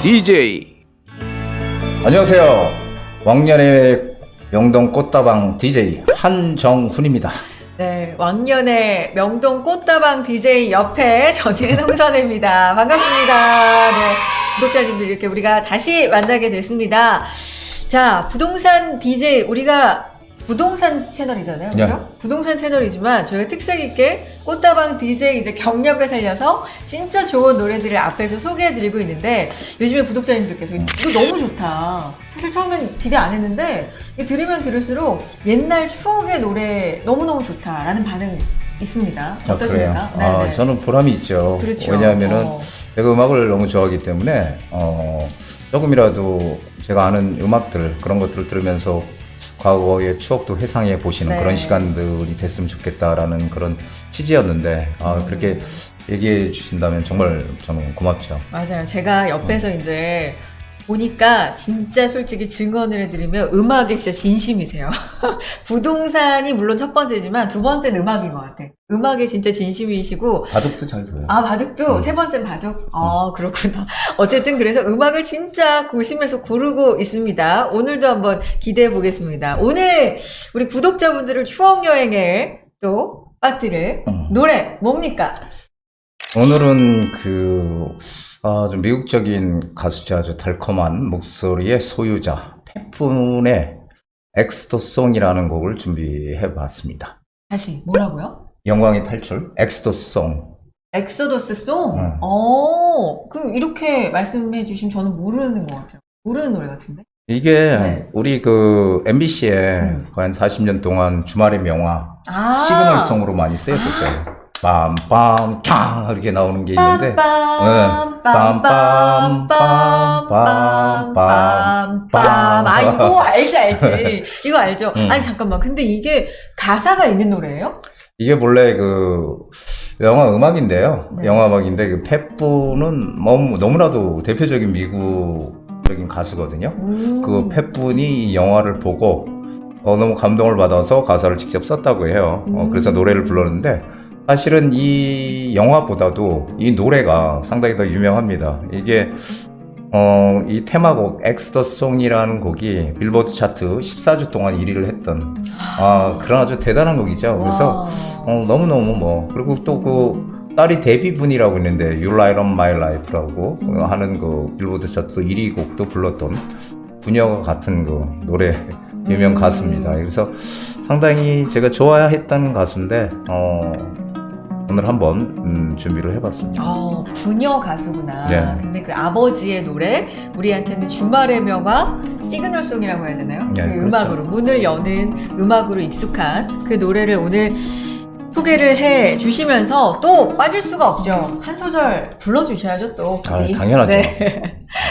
DJ. 안녕하세요. 왕년의 명동 꽃다방 DJ 한정훈입니다. 네, 왕년의 명동 꽃다방 DJ 옆에 저는 홍선혜입니다. 반갑습니다. 네, 구독자님들 이렇게 우리가 다시 만나게 됐습니다. 자, 부동산 DJ, 우리가 부동산 채널이잖아요. 그죠? 네. 부동산 채널이지만 저희가 특색 있게 꽃다방 DJ 이제 경력을 살려서 진짜 좋은 노래들을 앞에서 소개해드리고 있는데 요즘에 구독자님들께서 이거 너무 좋다. 사실 처음엔 기대 안 했는데 들으면 들을수록 옛날 추억의 노래 너무너무 좋다라는 반응 있습니다. 어떠십니까? 그래요? 저는 보람이 있죠. 그렇죠. 왜냐하면은 제가 음악을 너무 좋아하기 때문에 조금이라도 제가 아는 음악들 그런 것들을 들으면서 과거의 추억도 회상해 보시는 네. 그런 시간들이 됐으면 좋겠다라는 그런 취지였는데 그렇게 얘기해 주신다면 정말 저는 고맙죠. 맞아요. 제가 옆에서 이제 보니까 진짜 솔직히 증언을 해드리면 음악에 진짜 진심이세요. 부동산이 물론 첫 번째지만 두 번째는 음악인 것 같아. 음악에 진짜 진심이시고. 바둑도 잘 둬요. 아, 바둑도? 세 번째는 바둑? 그렇구나. 어쨌든 그래서 음악을 진짜 고심해서 고르고 있습니다. 오늘도 한번 기대해 보겠습니다. 오늘 우리 구독자분들을 추억여행에 또 빠뜨릴 노래 뭡니까? 오늘은 좀 미국적인 가수자 아주 달콤한 목소리의 소유자 페푼의 엑스도송이라는 곡을 준비해 봤습니다. 다시 뭐라고요? 영광의 탈출 엑스도송. 엑소더스 송? 그럼 이렇게 말씀해 주시면 저는 모르는 것 같아요. 모르는 노래 같은데? 이게 네. 우리 MBC에 한 40년 동안 주말의 명화 시그널송으로 많이 쓰였었어요. 빰빰 이렇게 나오는 게 있는데 빰빰빰빰빰빰빰빰 이거 알지 이거 알죠? 아니 잠깐만 근데 이게 가사가 있는 노래예요? 이게 본래 영화 음악인데요. 네. 영화 음악인데 페푼은 너무나도 대표적인 미국적인 가수거든요. 그 페푼이 이 영화를 보고 너무 감동을 받아서 가사를 직접 썼다고 해요. 그래서 노래를 불렀는데 사실은 이 영화보다도 이 노래가 상당히 더 유명합니다. 이게 이 테마곡 엑스더송이라는 곡이 빌보드 차트 14주 동안 1위를 했던 그런 아주 대단한 곡이죠. 그래서 너무너무 그리고 또 딸이 데뷔분이라고 있는데 You Light Up My Life라고 하는 빌보드 차트 1위 곡도 불렀던 부녀가 같은 노래 유명 가수입니다. 그래서 상당히 제가 좋아했던 가수인데 오늘 한번 준비를 해봤습니다. 부녀 가수구나. 네. 근데 그 아버지의 노래, 우리한테는 주말의 명화, 시그널송이라고 해야 되나요? 네, 그 그렇죠. 음악으로, 문을 여는 음악으로 익숙한 그 노래를 오늘 소개를 해 주시면서 또 빠질 수가 없죠. 한 소절 불러주셔야죠, 또. 당연하죠. 네.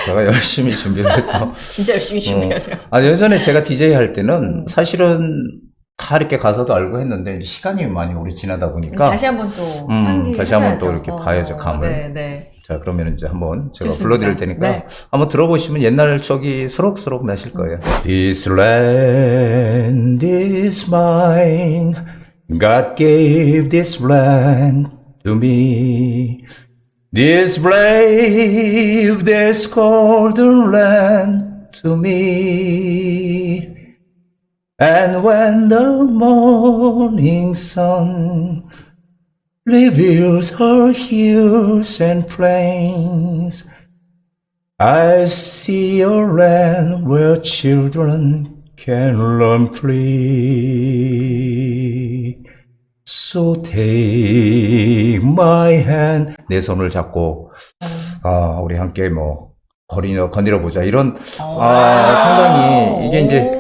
제가 열심히 준비를 해서. 진짜 열심히 준비하세요. 예전에 제가 DJ 할 때는 사실은 다 이렇게 가사도 알고 했는데 시간이 많이 오래 지나다 보니까 다시 한번 또 다시 한번 또 이렇게 봐야죠, 감을. 네. 자, 그러면 이제 한번 제가 좋습니다. 불러드릴 테니까 네. 한번 들어보시면 옛날 추억이 소록소록 나실 거예요. This land is mine. God gave this land to me. This brave, this golden land to me. And when the morning sun reveals her hills and plains, I see a land where children can run free. So take my hand. 내 손을 잡고, 우리 함께 건드려 보자. 이런, 상당히, 이게 이제,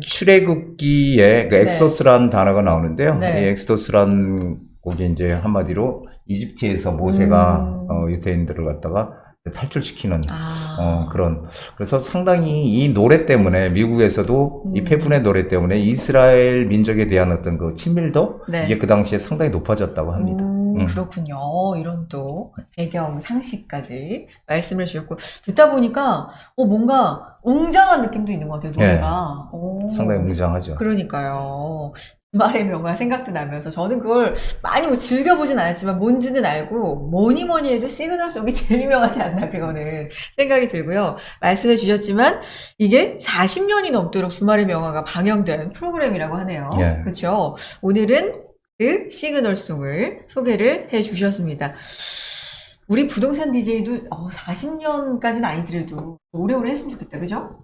출애굽기에 엑소스라는 단어가 나오는데요. 네. 이 엑소스라는 곡이 이제 한마디로 이집트에서 모세가 유대인들을 갖다가 탈출시키는 그래서 상당히 이 노래 때문에 미국에서도 이 페푼의 노래 때문에 이스라엘 민족에 대한 어떤 친밀도 이게 그 당시에 상당히 높아졌다고 합니다. 그렇군요. 이런 또 배경 상식까지 말씀을 주셨고 듣다 보니까 뭔가 웅장한 느낌도 있는 것 같아요. 노래가. 상당히 웅장하죠. 그러니까요. 주말의 명화 생각도 나면서 저는 그걸 많이 뭐 즐겨보진 않았지만 뭔지는 알고 뭐니 해도 시그널송이 제일 유명하지 않나 그거는 생각이 들고요. 말씀해 주셨지만 이게 40년이 넘도록 주말의 명화가 방영된 프로그램이라고 하네요. 예. 그렇죠. 오늘은 그 시그널송을 소개를 해 주셨습니다. 우리 부동산 DJ도 40년까지는 아니더라도 오래오래 했으면 좋겠다. 그죠?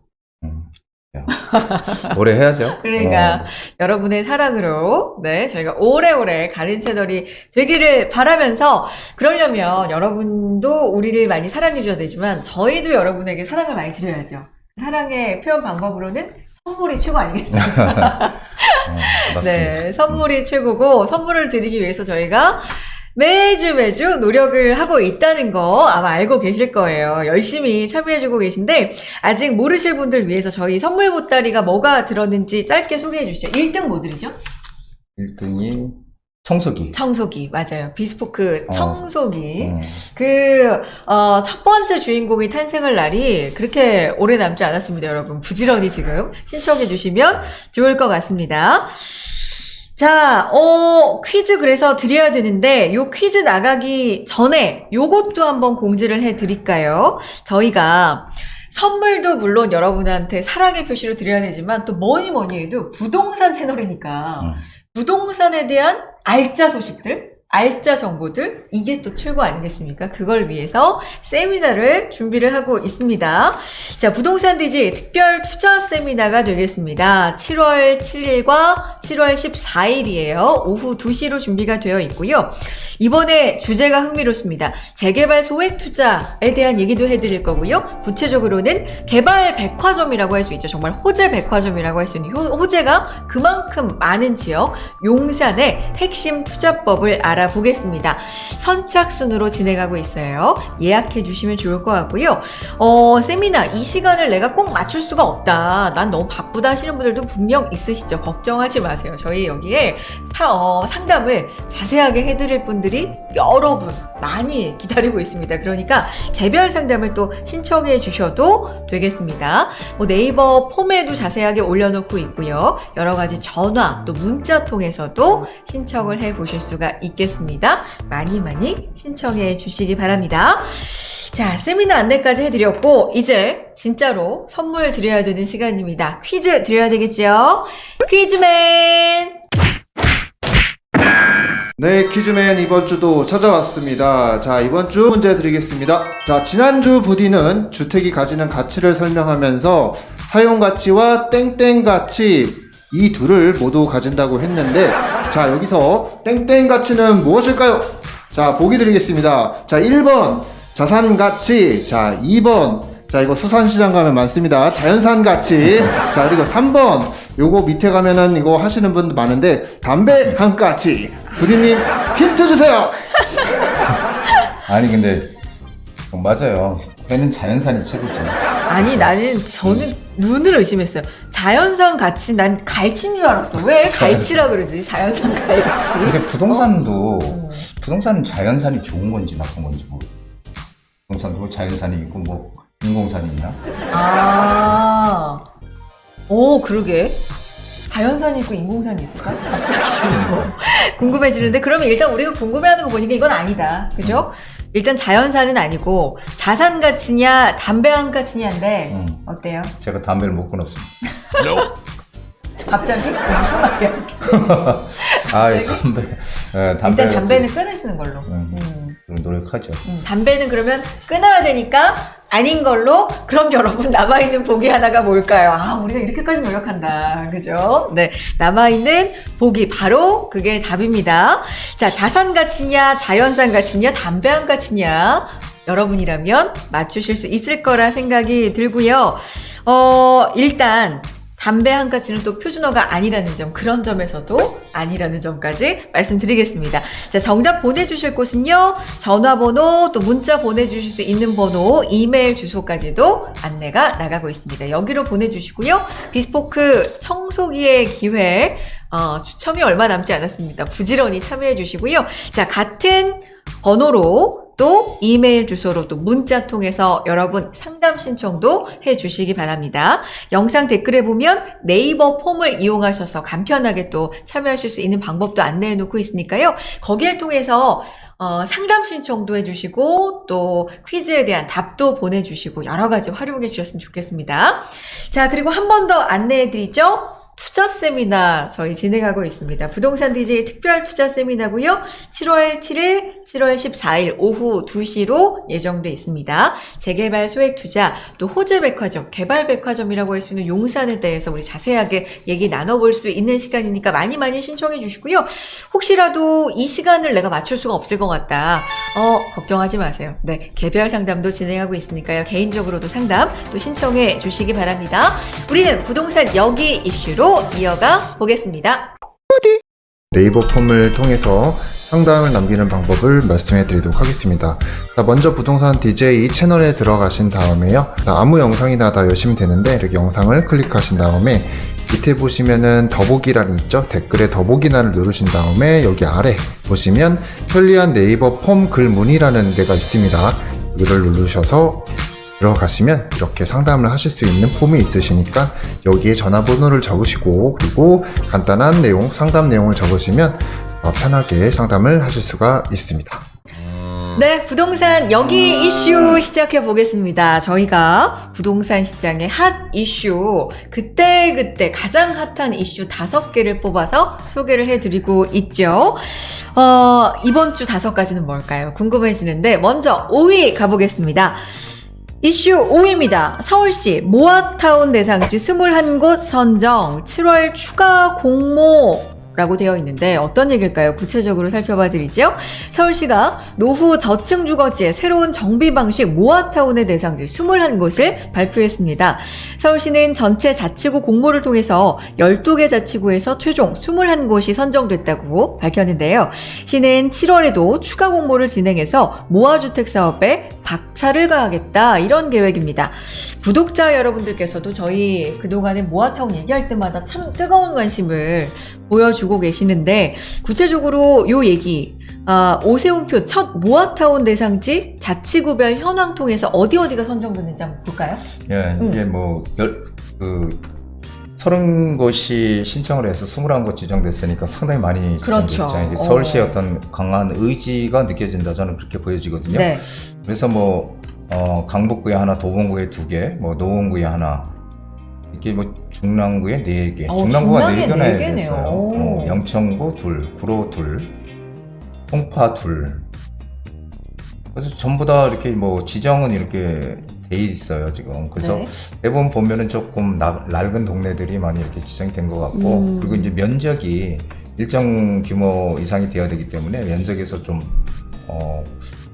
오래 해야죠. 그러니까 여러분의 사랑으로 저희가 오래오래 가린 채널이 되기를 바라면서 그러려면 여러분도 우리를 많이 사랑해 주셔야 되지만 저희도 여러분에게 사랑을 많이 드려야죠. 사랑의 표현 방법으로는 선물이 최고 아니겠습니까? 맞습니다. 네, 선물이 최고고 선물을 드리기 위해서 저희가 매주 노력을 하고 있다는 거 아마 알고 계실 거예요. 열심히 참여해주고 계신데 아직 모르실 분들 위해서 저희 선물 보따리가 뭐가 들었는지 짧게 소개해 주시죠. 1등 뭐 드리죠? 1등이 청소기. 청소기 맞아요. 비스포크 청소기. 첫 번째 주인공이 탄생할 날이 그렇게 오래 남지 않았습니다, 여러분. 부지런히 지금 신청해 주시면 좋을 것 같습니다. 자, 퀴즈 그래서 드려야 되는데, 요 퀴즈 나가기 전에 요것도 한번 공지를 해 드릴까요? 저희가 선물도 물론 여러분한테 사랑의 표시로 드려야 되지만, 또 뭐니 해도 부동산 채널이니까, 부동산에 대한 알짜 소식들, 알짜 정보들, 이게 또 최고 아니겠습니까? 그걸 위해서 세미나를 준비를 하고 있습니다. 자, 부동산 DJ 특별 투자 세미나가 되겠습니다. 7월 7일과 7월 14일이에요. 오후 2시로 준비가 되어 있고요. 이번에 주제가 흥미롭습니다. 재개발 소액 투자에 대한 얘기도 해드릴 거고요. 구체적으로는 개발 백화점이라고 할 수 있죠. 정말 호재 백화점이라고 할 수 있는 호재가 그만큼 많은 지역, 용산의 핵심 투자법을 알아보겠습니다. 선착순으로 진행하고 있어요. 예약해 주시면 좋을 것 같고요. 세미나 이 시간을 내가 꼭 맞출 수가 없다. 난 너무 바쁘다 하시는 분들도 분명 있으시죠. 걱정하지 마세요. 저희 여기에 상담을 자세하게 해드릴 분들이 여러분 많이 기다리고 있습니다. 그러니까 개별 상담을 또 신청해 주셔도 되겠습니다. 네이버 폼에도 자세하게 올려놓고 있고요. 여러 가지 전화 또 문자 통해서도 신청을 해 보실 수가 있겠습니다. 많이 신청해 주시기 바랍니다. 자, 세미나 안내까지 해드렸고 이제 진짜로 선물 드려야 되는 시간입니다. 퀴즈 드려야 되겠죠? 퀴즈맨! 네, 퀴즈맨 이번 주도 찾아왔습니다. 자, 이번 주 문제 드리겠습니다. 자, 지난주 부디는 주택이 가지는 가치를 설명하면서 사용가치와 땡땡가치 이 둘을 모두 가진다고 했는데 자, 여기서 땡땡가치는 무엇일까요? 자, 보기 드리겠습니다. 자, 1번 자산가치, 자, 2번 자, 이거 수산시장 가면 많습니다. 자연산가치. 자, 그리고 3번 요거 밑에 가면은 이거 하시는 분들 많은데 담배 한 가치. 부디님 힌트 주세요. 아니 근데 맞아요. 배는 자연산이 최고죠. 아니 저는 눈을 의심했어요. 자연산 가치 난 갈치인 줄 알았어. 왜 갈치라 그러지? 자연산 갈치. 근데 부동산도 부동산은 자연산이 좋은 건지 나쁜 건지 모르겠어요. 부동산도 자연산이 있고 뭐 인공산이 있나? 그러게. 자연산이 있고 인공산이 있을까? 갑자기 궁금해지는데 그러면 일단 우리가 궁금해하는 거 보니까 이건 아니다. 그죠? 일단 자연산은 아니고 자산 가치냐 담배 한 가치냐인데 어때요? 제가 담배를 못 끊었습니다. 갑자기? 무슨 말이야? 담배. 일단 담배는 끊으시는 걸로. 노력하죠. 담배는 그러면 끊어야 되니까 아닌 걸로. 그럼 여러분 남아있는 보기 하나가 뭘까요? 우리가 이렇게까지 노력한다. 그죠? 네. 남아있는 보기 바로 그게 답입니다. 자, 자산 가치냐, 자연산 가치냐, 담배 한 가치냐. 여러분이라면 맞추실 수 있을 거라 생각이 들고요. 일단 담배 한 가지는 또 표준어가 아니라는 점, 그런 점에서도 아니라는 점까지 말씀드리겠습니다. 자, 정답 보내주실 곳은요, 전화번호, 또 문자 보내주실 수 있는 번호, 이메일 주소까지도 안내가 나가고 있습니다. 여기로 보내주시고요, 비스포크 청소기의 기회, 추첨이 얼마 남지 않았습니다. 부지런히 참여해 주시고요. 자, 같은 번호로 또 이메일 주소로 또 문자 통해서 여러분 상담 신청도 해 주시기 바랍니다. 영상 댓글에 보면 네이버 폼을 이용하셔서 간편하게 또 참여하실 수 있는 방법도 안내해 놓고 있으니까요. 거기를 통해서 상담 신청도 해주시고 또 퀴즈에 대한 답도 보내주시고 여러 가지 활용해 주셨으면 좋겠습니다. 자, 그리고 한 번 더 안내해 드리죠. 투자 세미나 저희 진행하고 있습니다. 부동산 DJ 특별 투자 세미나고요. 7월 7일, 7월 14일 오후 2시로 예정돼 있습니다. 재개발 소액 투자, 또 호재 백화점, 개발 백화점이라고 할 수 있는 용산에 대해서 우리 자세하게 얘기 나눠볼 수 있는 시간이니까 많이 신청해 주시고요. 혹시라도 이 시간을 내가 맞출 수가 없을 것 같다. 걱정하지 마세요. 네, 개별 상담도 진행하고 있으니까요. 개인적으로도 상담 또 신청해 주시기 바랍니다. 우리는 부동산 여기 이슈로 이어가 보겠습니다. 네이버 폼을 통해서 상담을 남기는 방법을 말씀해 드리도록 하겠습니다. 자, 먼저 부동산 DJ 채널에 들어가신 다음에요. 아무 영상이나 다 여시면 되는데 이렇게 영상을 클릭하신 다음에 밑에 보시면은 더보기란이 있죠? 댓글에 더보기란을 누르신 다음에 여기 아래 보시면 편리한 네이버 폼 글문이라는 데가 있습니다. 이거를 누르셔서 들어가시면 이렇게 상담을 하실 수 있는 폼이 있으시니까 여기에 전화번호를 적으시고 그리고 간단한 내용, 상담 내용을 적으시면 편하게 상담을 하실 수가 있습니다. 네, 부동산 여기 이슈 시작해 보겠습니다. 저희가 부동산 시장의 핫 이슈, 그때 가장 핫한 이슈 5개를 뽑아서 소개를 해드리고 있죠. 이번 주 5가지는 뭘까요? 궁금해지는데 먼저 5위 가보겠습니다. 이슈 5위입니다. 서울시 모아타운 대상지 21곳 선정 7월 추가 공모라고 되어 있는데 어떤 얘기일까요? 구체적으로 살펴봐 드리죠. 서울시가 노후 저층 주거지의 새로운 정비 방식 모아타운의 대상지 21곳을 발표했습니다. 서울시는 전체 자치구 공모를 통해서 12개 자치구에서 최종 21곳이 선정됐다고 밝혔는데요. 시는 7월에도 추가 공모를 진행해서 모아주택 사업에 박차를 가하겠다 이런 계획입니다. 구독자 여러분들께서도 저희 그동안에 모아타운 얘기할 때마다 참 뜨거운 관심을 보여주고 계시는데 구체적으로 요 얘기 오세훈표 첫 모아타운 대상지 자치구별 현황 통해서 어디가 선정됐는지 한번 볼까요? 예, 이게 30곳이 신청을 해서 21곳 지정됐으니까 상당히 많이 그렇죠. 지정됐죠. 이제 서울시의 어떤 강한 의지가 느껴진다. 저는 그렇게 보여지거든요. 네. 그래서 강북구에 하나, 도봉구에 2개, 노원구에 하나, 이게 중랑구에 4개. 중랑구가 중랑에 4개나 4개네요. 됐어요. 영천구 2, 구로 2, 송파 2. 그래서 전부 다 이렇게 지정은 이렇게 돼 있어요, 지금. 그래서 네. 대부분 보면은 조금 낡은 동네들이 많이 이렇게 지정이 된 것 같고, 그리고 이제 면적이 일정 규모 이상이 되어야 되기 때문에 면적에서 좀,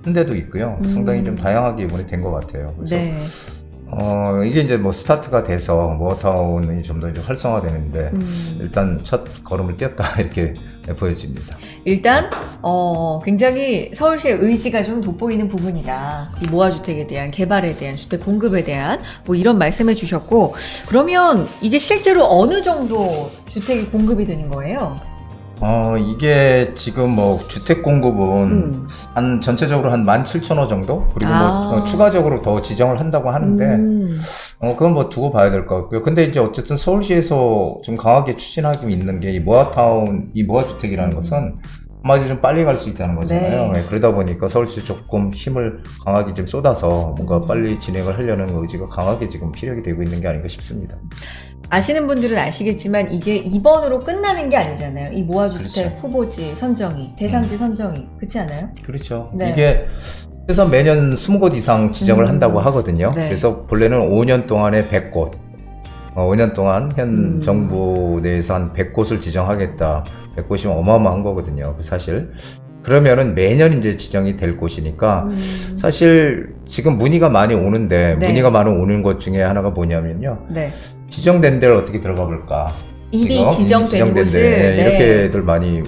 큰 데도 있고요. 상당히 좀 다양하게 이번에 된 것 같아요. 그래서, 네. 이게 이제 스타트가 돼서 모아타운이 좀 더 이제 활성화되는데, 일단 첫 걸음을 띄었다, 이렇게 보여집니다. 일단 굉장히 서울시의 의지가 좀 돋보이는 부분이다. 이 모아주택에 대한 개발에 대한 주택 공급에 대한 이런 말씀해 주셨고, 그러면 이게 실제로 어느 정도 주택이 공급이 되는 거예요? 이게 지금 주택 공급은 전체적으로 한 17,000호 정도? 그리고 추가적으로 더 지정을 한다고 하는데, 그건 두고 봐야 될 것 같고요. 근데 이제 어쨌든 서울시에서 좀 강하게 추진하고 있는 게 이 모아타운, 이 모아주택이라는 것은 한마디로 좀 빨리 갈 수 있다는 거잖아요. 네. 그러다 보니까 서울시 조금 힘을 강하게 좀 쏟아서 뭔가 빨리 진행을 하려는 의지가 강하게 지금 피력이 되고 있는 게 아닌가 싶습니다. 아시는 분들은 아시겠지만 이게 이번으로 끝나는 게 아니잖아요. 이 모아주택 그렇죠. 후보지 선정이, 대상지 선정이. 그렇지 않아요? 그렇죠. 네. 이게 그래서 매년 20곳 이상 지정을 한다고 하거든요. 네. 그래서 본래는 5년 동안에 100곳, 5년 동안 현 정부 내에서 한 100곳을 지정하겠다. 100곳이면 어마어마한 거거든요. 사실. 그러면은 매년 이제 지정이 될 곳이니까 사실 지금 문의가 많이 오는데 네. 문의가 많이 오는 것 중에 하나가 뭐냐면요. 네. 지정된 데를 어떻게 들어가 볼까? 이미 지정된 곳을 네. 이렇게들 많이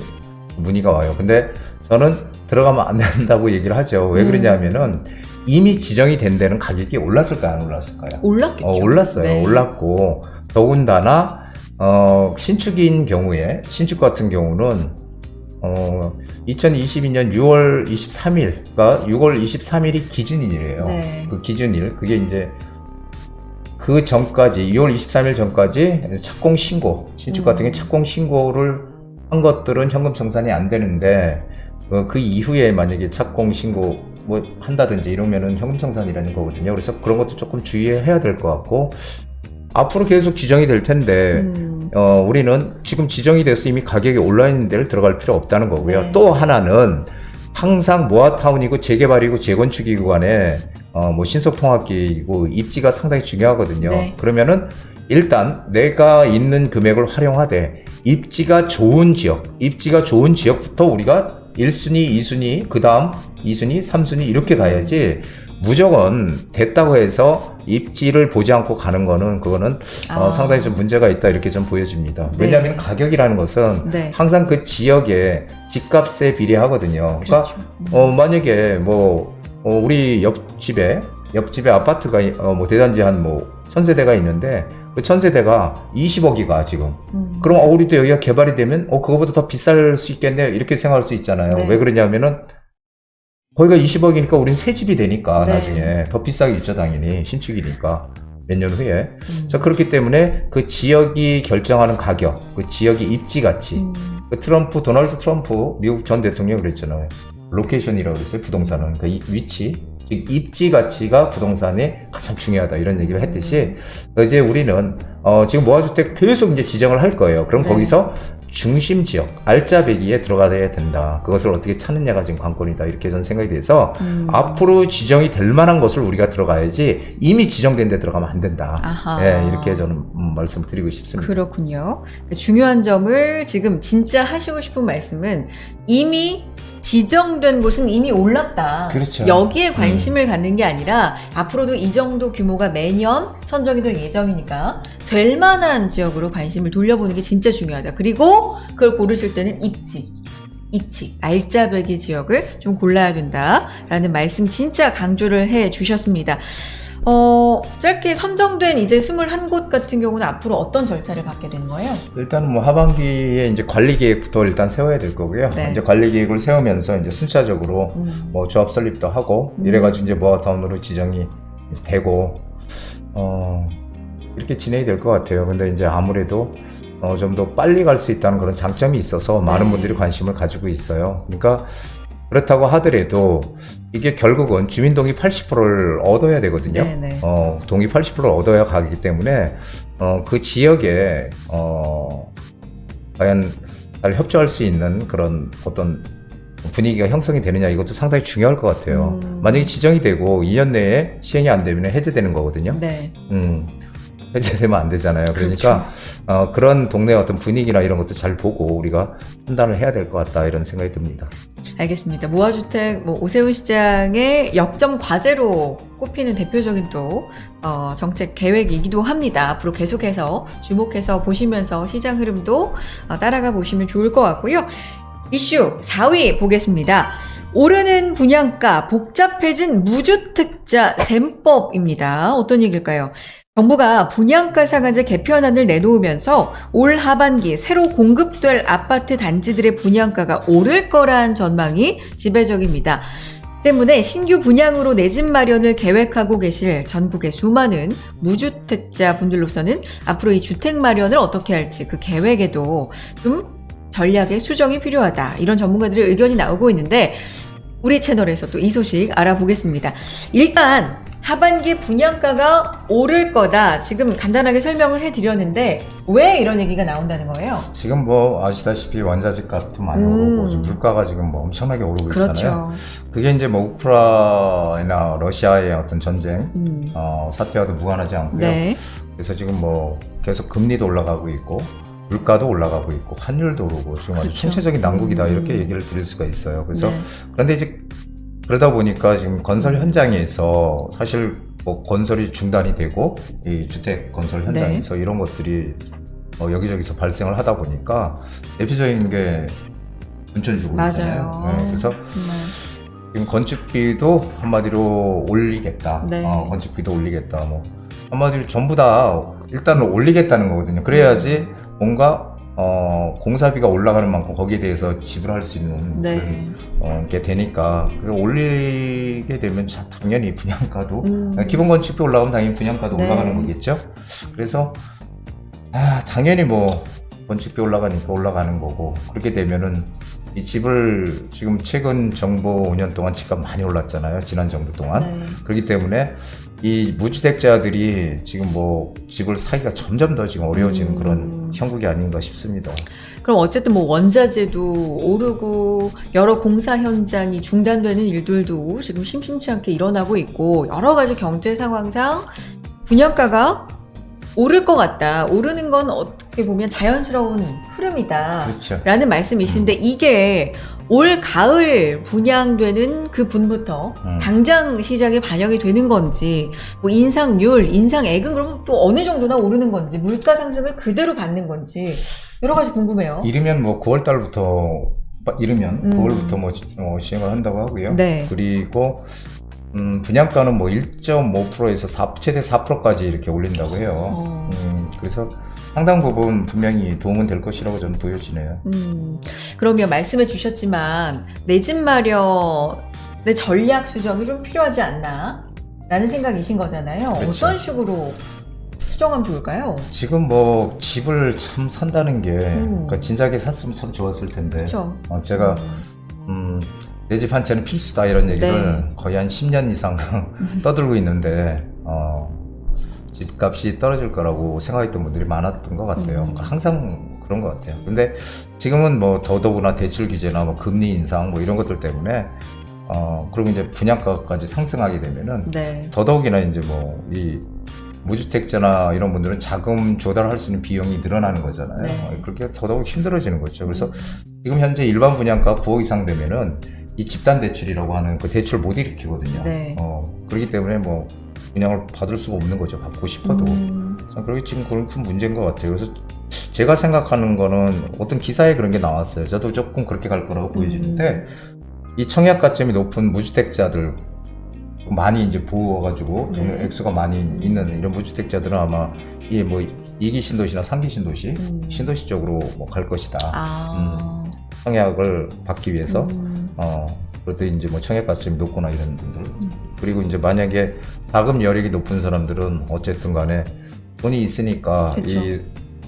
문의가 와요. 근데 저는 들어가면 안 된다고 얘기를 하죠. 왜 그러냐면은 이미 지정이 된 데는 가격이 올랐을까요? 안 올랐을까요? 올랐겠죠. 올랐어요. 네. 올랐고 더군다나 신축인 경우에, 신축 같은 경우는 2022년 6월 23일가 6월 23일이 기준일이에요. 네. 그 기준일, 그게 이제 그 전까지 6월 23일 전까지 착공 신고, 신축 같은 경우 착공 신고를 한 것들은 현금 청산이 안 되는데 그 이후에 만약에 착공 신고 뭐 한다든지 이러면은 현금 청산이라는 거거든요. 그래서 그런 것도 조금 주의해야 될 것 같고, 앞으로 계속 지정이 될 텐데 우리는 지금 지정이 돼서 이미 가격이 올라 있는 데를 들어갈 필요 없다는 거고요. 네. 또 하나는 항상 모아타운이고 재개발이고 재건축이고 간에 뭐 신속통합기이고 입지가 상당히 중요하거든요. 네. 그러면은 일단 내가 있는 금액을 활용하되 입지가 좋은 지역부터 우리가 1순위, 2순위, 그 다음 2순위, 3순위 이렇게 가야지, 무조건 됐다고 해서 입지를 보지 않고 가는 거는 그거는 상당히 좀 문제가 있다 이렇게 좀 보여집니다. 네. 왜냐하면 가격이라는 것은 네. 항상 그 지역의 집값에 비례하거든요. 그러니까 그렇죠. 만약에 뭐 우리 옆집에 아파트가 뭐 대단지 한 뭐 1000세대가 있는데 그 1000세대가 20억이가 지금. 그럼 우리도 여기가 개발이 되면 그거보다 더 비쌀 수 있겠네 이렇게 생각할 수 있잖아요. 네. 왜 그러냐면은 거기가 20억이니까 우린 새 집이 되니까 네. 나중에 더 비싸게 있죠, 당연히. 신축이니까 몇 년 후에. 자, 그렇기 때문에 그 지역이 결정하는 가격, 그 지역의 입지 가치. 그 도널드 트럼프 미국 전 대통령이 그랬잖아요. 로케이션이라고 그랬어요, 부동산은. 그 위치, 즉 입지 가치가 부동산에 가장 중요하다 이런 얘기를 했듯이 이제 우리는 지금 모아주택 계속 이제 지정을 할 거예요. 그럼 네. 거기서 중심 지역, 알짜배기에 들어가야 된다. 그것을 어떻게 찾느냐가 지금 관건이다. 이렇게 저는 생각이 돼서 앞으로 지정이 될 만한 것을 우리가 들어가야지 이미 지정된 데 들어가면 안 된다. 아하. 예, 이렇게 저는 말씀드리고 싶습니다. 그렇군요. 중요한 점을 지금 진짜 하시고 싶은 말씀은 이미 지정된 곳은 이미 올랐다. 그렇죠. 여기에 관심을 갖는 게 아니라 앞으로도 이 정도 규모가 매년 선정이 될 예정이니까 될 만한 지역으로 관심을 돌려보는 게 진짜 중요하다. 그리고 그걸 고르실 때는 입지, 알짜배기 지역을 좀 골라야 된다라는 말씀 진짜 강조를 해 주셨습니다. 짧게 선정된 이제 21곳 같은 경우는 앞으로 어떤 절차를 받게 되는 거예요? 일단은 뭐 하반기에 이제 관리 계획부터 일단 세워야 될 거고요. 네. 이제 관리 계획을 세우면서 이제 순차적으로 뭐 조합 설립도 하고 이래가지고 이제 모아타운으로 지정이 되고 이렇게 진행이 될 것 같아요. 근데 이제 아무래도 좀 더 빨리 갈 수 있다는 그런 장점이 있어서 많은 네. 분들이 관심을 가지고 있어요. 그러니까 그렇다고 하더라도 이게 결국은 주민동의 80%를 얻어야 되거든요. 네네. 동의 80%를 얻어야 가기 때문에 그 지역에 과연 잘 협조할 수 있는 그런 어떤 분위기가 형성이 되느냐 이것도 상당히 중요할 것 같아요. 만약에 지정이 되고 2년 내에 시행이 안 되면 해제되는 거거든요. 네. 해제되면 안 되잖아요. 그러니까 그런 동네의 어떤 분위기나 이런 것도 잘 보고 우리가 판단을 해야 될 것 같다 이런 생각이 듭니다. 알겠습니다. 모아주택 오세훈 시장의 역점 과제로 꼽히는 대표적인 또 정책 계획이기도 합니다. 앞으로 계속해서 주목해서 보시면서 시장 흐름도 따라가 보시면 좋을 것 같고요. 이슈 4위 보겠습니다. 오르는 분양가, 복잡해진 무주택자 셈법입니다. 어떤 얘기일까요? 정부가 분양가 상한제 개편안을 내놓으면서 올 하반기 새로 공급될 아파트 단지들의 분양가가 오를 거란 전망이 지배적입니다. 때문에 신규 분양으로 내 집 마련을 계획하고 계실 전국의 수많은 무주택자 분들로서는 앞으로 이 주택 마련을 어떻게 할지 그 계획에도 좀 전략의 수정이 필요하다. 이런 전문가들의 의견이 나오고 있는데 우리 채널에서 또 이 소식 알아보겠습니다. 일단 하반기 분양가가 오를 거다. 지금 간단하게 설명을 해드렸는데 왜 이런 얘기가 나온다는 거예요? 지금 뭐 아시다시피 원자재 값도 많이 오르고 지금 물가가 지금 뭐 엄청나게 오르고 그렇죠. 있잖아요. 그게 이제 뭐 우크라이나 러시아의 어떤 전쟁 사태와도 무관하지 않고요. 네. 그래서 지금 뭐 계속 금리도 올라가고 있고 물가도 올라가고 있고 환율도 오르고 지금 아주 그렇죠. 총체적인 난국이다 이렇게 얘기를 드릴 수가 있어요. 그래서 네. 그런데 이제 그러다 보니까 지금 건설 현장에서 사실 뭐 건설이 중단이 되고 이 주택 건설 현장에서 이런 것들이 여기저기서 발생을 하다 보니까 대표적인 게 분천주고 있잖아요. 맞아요. 네, 그래서 정말. 지금 건축비도 한마디로 올리겠다. 네. 건축비도 올리겠다. 뭐 한마디로 전부 다 일단은 올리겠다는 거거든요. 그래야지 뭔가 공사비가 올라가는 만큼 거기에 대해서 지불할 수 있는 네. 그런 게 되니까 올리게 되면 당연히 분양가도 기본 건축비 올라가면 당연히 분양가도 네. 올라가는 거겠죠. 그래서 당연히 뭐 건축비 올라가니까 올라가는 거고, 그렇게 되면은 이 집을 지금 최근 정부 5년 동안 집값 많이 올랐잖아요. 지난 정부 동안. 네. 그렇기 때문에 이 무주택자들이 지금 뭐 집을 사기가 점점 더 지금 어려워지는 그런 형국이 아닌가 싶습니다. 그럼 어쨌든 뭐 원자재도 오르고 여러 공사 현장이 중단되는 일들도 지금 심심치 않게 일어나고 있고, 여러 가지 경제 상황상 분양가가 오를 것 같다. 오르는 건 어떻게 보면 자연스러운 흐름이다. 그렇죠. 라는 말씀이신데, 이게 올 가을 분양되는 그 분부터 당장 시장에 반영이 되는 건지, 뭐 인상률, 인상액은 그러면 또 어느 정도나 오르는 건지, 물가 상승을 그대로 받는 건지, 여러 가지 궁금해요. 이르면 뭐 9월 달부터 이르면 9월부터 뭐 시행을 한다고 하고요. 네. 그리고 분양가는 뭐 1.5%에서 최대 4%까지 이렇게 올린다고 해요. 그래서 상당 부분 분명히 도움은 될 것이라고 저는 보여지네요. 그러면 말씀해 주셨지만 내 집 마련의 전략 수정이 좀 필요하지 않나? 라는 생각이신 거잖아요. 그렇죠. 어떤 식으로 수정하면 좋을까요? 지금 뭐 집을 참 산다는 게 그러니까 진작에 샀으면 참 좋았을 텐데. 그렇죠. 제가 내 집 한 채는 필수다 이런 얘기를 네. 거의 한 10년 이상 떠들고 있는데 집값이 떨어질 거라고 생각했던 분들이 많았던 것 같아요. 그러니까 항상 그런 것 같아요. 근데 지금은 뭐 더더구나 대출 규제나 뭐 금리 인상 뭐 이런 것들 때문에 그리고 이제 분양가까지 상승하게 되면은 네. 더더욱이나 이제 뭐 이 무주택자나 이런 분들은 자금 조달할 수 있는 비용이 늘어나는 거잖아요. 네. 그렇게 더더욱 힘들어지는 거죠. 그래서 지금 현재 일반 분양가 9억 이상 되면은 이 집단 대출이라고 하는 그 대출 못 일으키거든요. 네. 그렇기 때문에 뭐 분양을 받을 수가 없는 거죠. 받고 싶어도. 그렇게 지금 그런 큰 문제인 것 같아요. 그래서 제가 생각하는 거는 어떤 기사에 그런 게 나왔어요. 저도 조금 그렇게 갈 거라고 보여지는데 이 청약가점이 높은 무주택자들 많이 이제 부어가지고 좀 네. 액수가 많이 있는 이런 무주택자들은 아마 이 뭐 2기 신도시나 3기 신도시, 신도시 쪽으로 뭐 갈 것이다. 청약을 받기 위해서 그래도 이제 뭐 청약가점이 높거나 이런 분들 그리고 이제 만약에 자금 여력이 높은 사람들은 어쨌든 간에 돈이 있으니까 그쵸.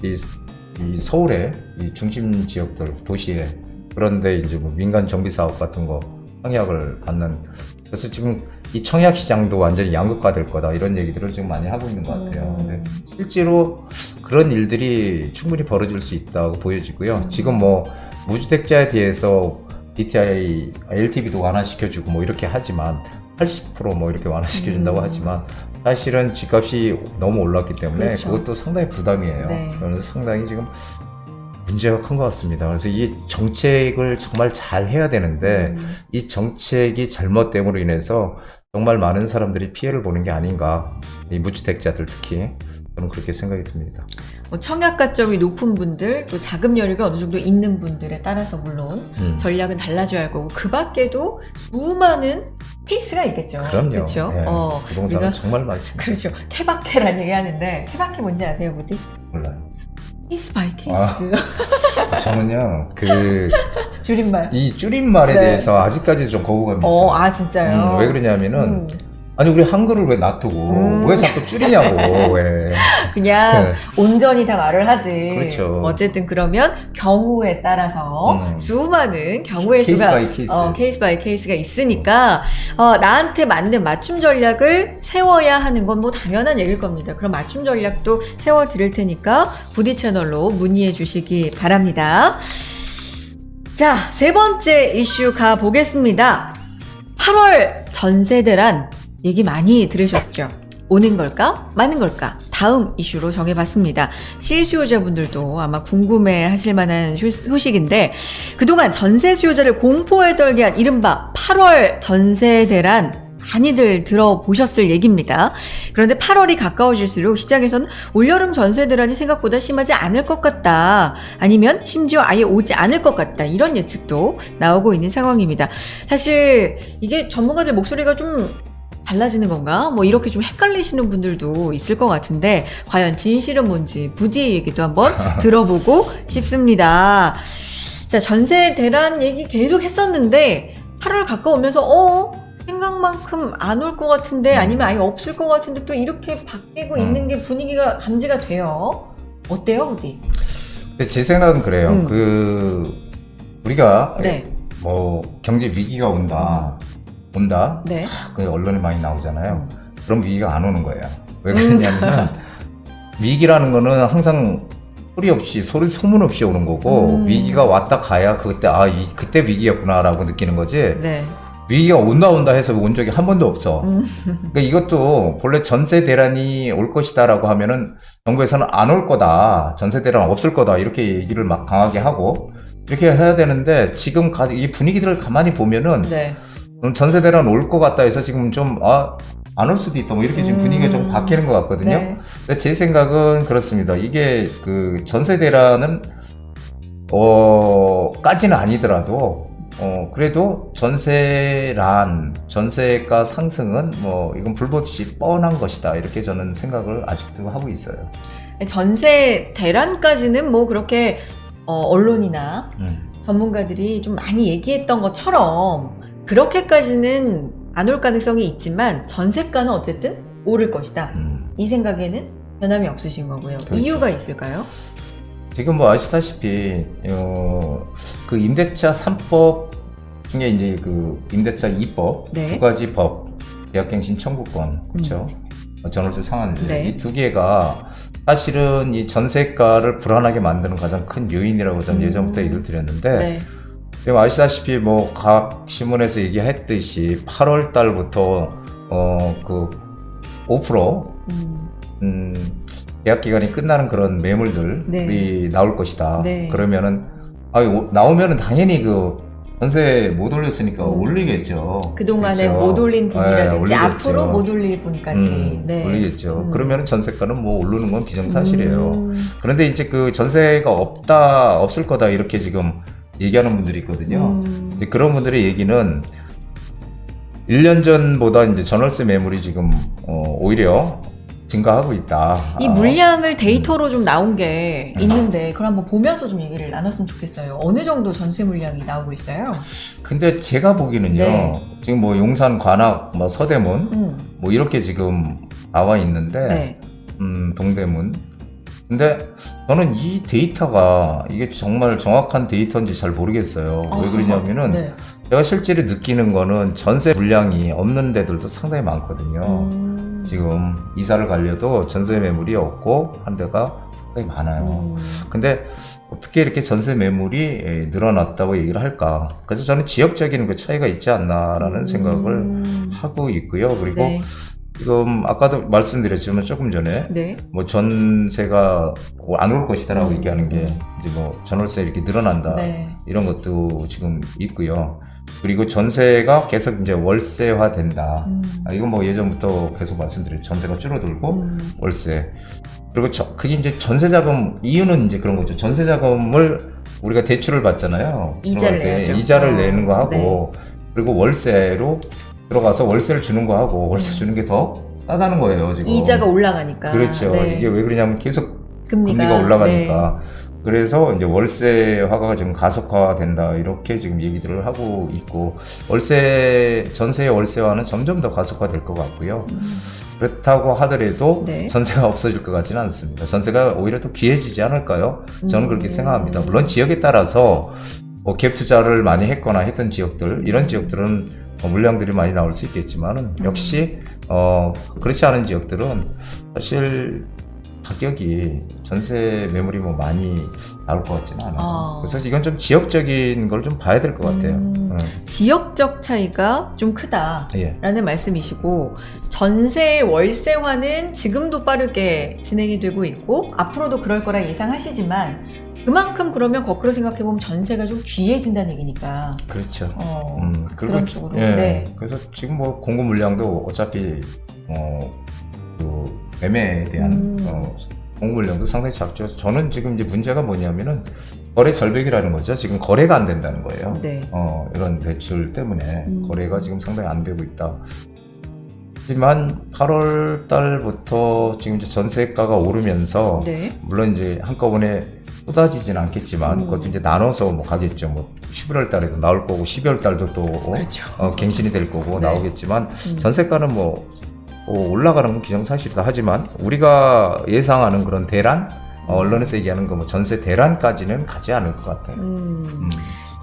이 서울의 이 중심 지역들 도시에 그런데 이제 뭐 민간 정비 사업 같은 거 청약을 받는 그래서 지금 이 청약 시장도 완전히 양극화될 거다 이런 얘기들을 지금 많이 하고 있는 것 같아요. 근데 실제로 그런 일들이 충분히 벌어질 수 있다고 보여지고요. 지금 뭐 무주택자에 대해서 DTI, LTV도 완화시켜주고 뭐 이렇게 하지만 80% 이렇게 완화시켜준다고 하지만 사실은 집값이 너무 올랐기 때문에 그렇죠. 그것도 상당히 부담이에요. 네. 그래서 상당히 지금 문제가 큰 것 같습니다. 그래서 이 정책을 정말 잘 해야 되는데 이 정책이 잘못됨으로 인해서 정말 많은 사람들이 피해를 보는 게 아닌가. 이 무주택자들 특히 저는 그렇게 생각이 듭니다. 뭐 청약가점이 높은 분들, 또 자금 여력이 어느 정도 있는 분들에 따라서 물론 전략은 달라져야 할 거고, 그 밖에도 수많은 케이스가 있겠죠. 그럼요. 그렇죠. 네, 부동산은 정말 많습니다. 그렇죠. 케바케라는 얘기 하는데, 케바케 뭔지 아세요, 부디? 몰라요. 케이스 바이 케이스. 저는요, 줄임말. 이 줄임말에 네. 대해서 아직까지 좀 거부감이 있어요. 진짜요? 왜 그러냐면은, 아니, 우리 한글을 왜 놔두고, 왜 자꾸 줄이냐고, 왜. 그냥 온전히 다 말을 하지. 그렇죠. 어쨌든 그러면 경우에 따라서 수많은 경우의 케이스 수가 바이 케이스. 케이스 바이 케이스가 있으니까 나한테 맞는 맞춤 전략을 세워야 하는 건 뭐 당연한 얘기일 겁니다. 그럼 맞춤 전략도 세워 드릴 테니까 부디 채널로 문의해 주시기 바랍니다. 자, 세 번째 이슈 가보겠습니다. 8월 전세대란 얘기 많이 들으셨죠? 오는 걸까? 마는 걸까? 다음 이슈로 정해봤습니다. 실수요자분들도 아마 궁금해 하실 만한 소식인데, 그동안 전세 수요자를 공포에 떨게 한 이른바 8월 전세 대란 많이들 들어보셨을 얘기입니다. 그런데 8월이 가까워질수록 시장에서는 올여름 전세 대란이 생각보다 심하지 않을 것 같다. 아니면 심지어 아예 오지 않을 것 같다. 이런 예측도 나오고 있는 상황입니다. 사실 이게 전문가들 목소리가 좀 달라지는 건가? 뭐 이렇게 좀 헷갈리시는 분들도 있을 것 같은데 과연 진실은 뭔지 부디의 얘기도 한번 들어보고 싶습니다. 자, 전세 대란 얘기 계속 했었는데 8월 가까우면서 생각만큼 안 올 것 같은데 아니면 아예 없을 것 같은데 또 이렇게 바뀌고 있는 게 분위기가 감지가 돼요. 어때요, 부디? 근데 제 생각은 그래요. 우리가 네. 뭐 경제 위기가 온다. 네. 그 언론에 많이 나오잖아요. 그런 위기가 안 오는 거예요. 왜 그러냐면 위기라는 거는 항상 소리 없이 소문 없이 오는 거고 위기가 왔다 가야 그때 그때 위기였구나라고 느끼는 거지. 네. 위기가 온다 해서 온 적이 한 번도 없어. 그러니까 이것도 본래 전세 대란이 올 것이다라고 하면은 정부에서는 안 올 거다, 전세 대란 없을 거다 이렇게 얘기를 막 강하게 하고 이렇게 해야 되는데 지금 이 분위기들을 가만히 보면은 네. 전세 대란 올 것 같다 해서 지금 좀 안 올 수도 있다 뭐 이렇게 지금 분위기가 좀 바뀌는 것 같거든요. 네. 근데 제 생각은 그렇습니다. 이게 그 전세 대란은 까지는 아니더라도 그래도 전세가 상승은 뭐 이건 불보듯이 뻔한 것이다 이렇게 저는 생각을 아직도 하고 있어요. 전세 대란까지는 뭐 그렇게 언론이나 전문가들이 좀 많이 얘기했던 것처럼 그렇게까지는 안 올 가능성이 있지만 전세가는 어쨌든 오를 것이다. 이 생각에는 변함이 없으신 거고요. 그렇죠. 이유가 있을까요? 지금 뭐 아시다시피 그 임대차 3법 중에 이제 그 임대차 2법 네. 두 가지 법, 계약갱신 청구권, 그렇죠? 전월세 상한제 네. 이 두 개가 사실은 이 전세가를 불안하게 만드는 가장 큰 요인이라고 저는 예전부터 얘기를 드렸는데 네. 지금 아시다시피 뭐 각 신문에서 얘기했듯이 8월 달부터 그 5% 계약 기간이 끝나는 그런 매물들이 나올 것이다. 네. 그러면은 나오면은 당연히 그 전세 못 올렸으니까 올리겠죠. 그동안에 그렇죠? 못 올린 분이라든지 올리겠죠. 앞으로 못 올릴 분까지 네. 올리겠죠. 그러면은 전세가는 뭐 오르는 건 기정사실이에요. 그런데 이제 그 전세가 없을 거다 이렇게 지금 얘기하는 분들이 있거든요. 근데 그런 분들의 얘기는 1년 전보다 이제 전월세 매물이 지금 오히려 증가하고 있다. 이 물량을 데이터로 좀 나온 게 있는데 그걸 한번 보면서 좀 얘기를 나눴으면 좋겠어요. 어느 정도 전세 물량이 나오고 있어요? 근데 제가 보기는요. 네. 지금 뭐 용산, 관악, 뭐 서대문 뭐 이렇게 지금 나와 있는데 네. 동대문. 근데 저는 이 데이터가 이게 정말 정확한 데이터인지 잘 모르겠어요. 왜 그러냐면은 네. 제가 실제로 느끼는 거는 전세 물량이 없는 데들도 상당히 많거든요. 지금 이사를 가려도 전세 매물이 없고 한 데가 상당히 많아요. 근데 어떻게 이렇게 전세 매물이 늘어났다고 얘기를 할까? 그래서 저는 지역적인 그 차이가 있지 않나라는 생각을 하고 있고요. 그리고 네. 지금 아까도 말씀드렸지만 조금 전에 네. 뭐 전세가 안 올 것이다라고 얘기하는 게 이제 뭐 전월세 이렇게 늘어난다 네. 이런 것도 지금 있고요. 그리고 전세가 계속 이제 월세화 된다. 이건 뭐 예전부터 계속 말씀드렸죠. 전세가 줄어들고 월세. 그리고 그게 이제 전세자금 이유는 이제 그런 거죠. 전세자금을 우리가 대출을 받잖아요. 이자를 들어갈 때 내야죠. 이자를 내는 거 하고 네. 그리고 월세로 들어가서 월세를 주는 거 하고 월세 주는 게 더 싸다는 거예요. 지금 이자가 올라가니까. 그렇죠. 네. 이게 왜 그러냐면 계속 금리가 올라가니까. 그래서 이제 월세화가 지금 가속화된다 이렇게 지금 얘기들을 하고 있고 전세의 월세화는 점점 더 가속화될 것 같고요. 그렇다고 하더라도 네. 전세가 없어질 것 같지는 않습니다. 전세가 오히려 더 귀해지지 않을까요? 저는 그렇게 생각합니다. 물론 지역에 따라서 뭐 갭 투자를 많이 했거나 했던 지역들 이런 지역들은 물량들이 많이 나올 수 있겠지만은 역시 그렇지 않은 지역들은 사실 가격이 전세 매물이 뭐 많이 나올 것 같지는 않아요. 그래서 이건 좀 지역적인 걸 좀 봐야 될 것 같아요. 지역적 차이가 좀 크다라는 말씀이시고 전세 월세화는 지금도 빠르게 진행이 되고 있고 앞으로도 그럴 거라 예상하시지만 그만큼 그러면 거꾸로 생각해보면 전세가 좀 귀해진다는 얘기니까. 그렇죠. 그런 쪽으로. 예, 네. 그래서 지금 뭐 공급 물량도 어차피 그 매매에 대한 공급 물량도 상당히 작죠. 저는 지금 이제 문제가 뭐냐면은 거래 절벽이라는 거죠. 지금 거래가 안 된다는 거예요. 네. 이런 대출 때문에 거래가 지금 상당히 안 되고 있다. 하지만 8월 달부터 지금 이제 전세가가 오르면서 네. 물론 이제 한꺼번에 쏟아지진 않겠지만 그것도 이제 나눠서 뭐 가겠죠. 뭐 11월 달에도 나올 거고 12월 달도 또 그렇죠. 갱신이 될 거고 네. 나오겠지만 전세가는 뭐 올라가는 건 기정사실이다. 하지만 우리가 예상하는 그런 대란 언론에서 얘기하는 거 뭐 전세 대란까지는 가지 않을 것 같아요.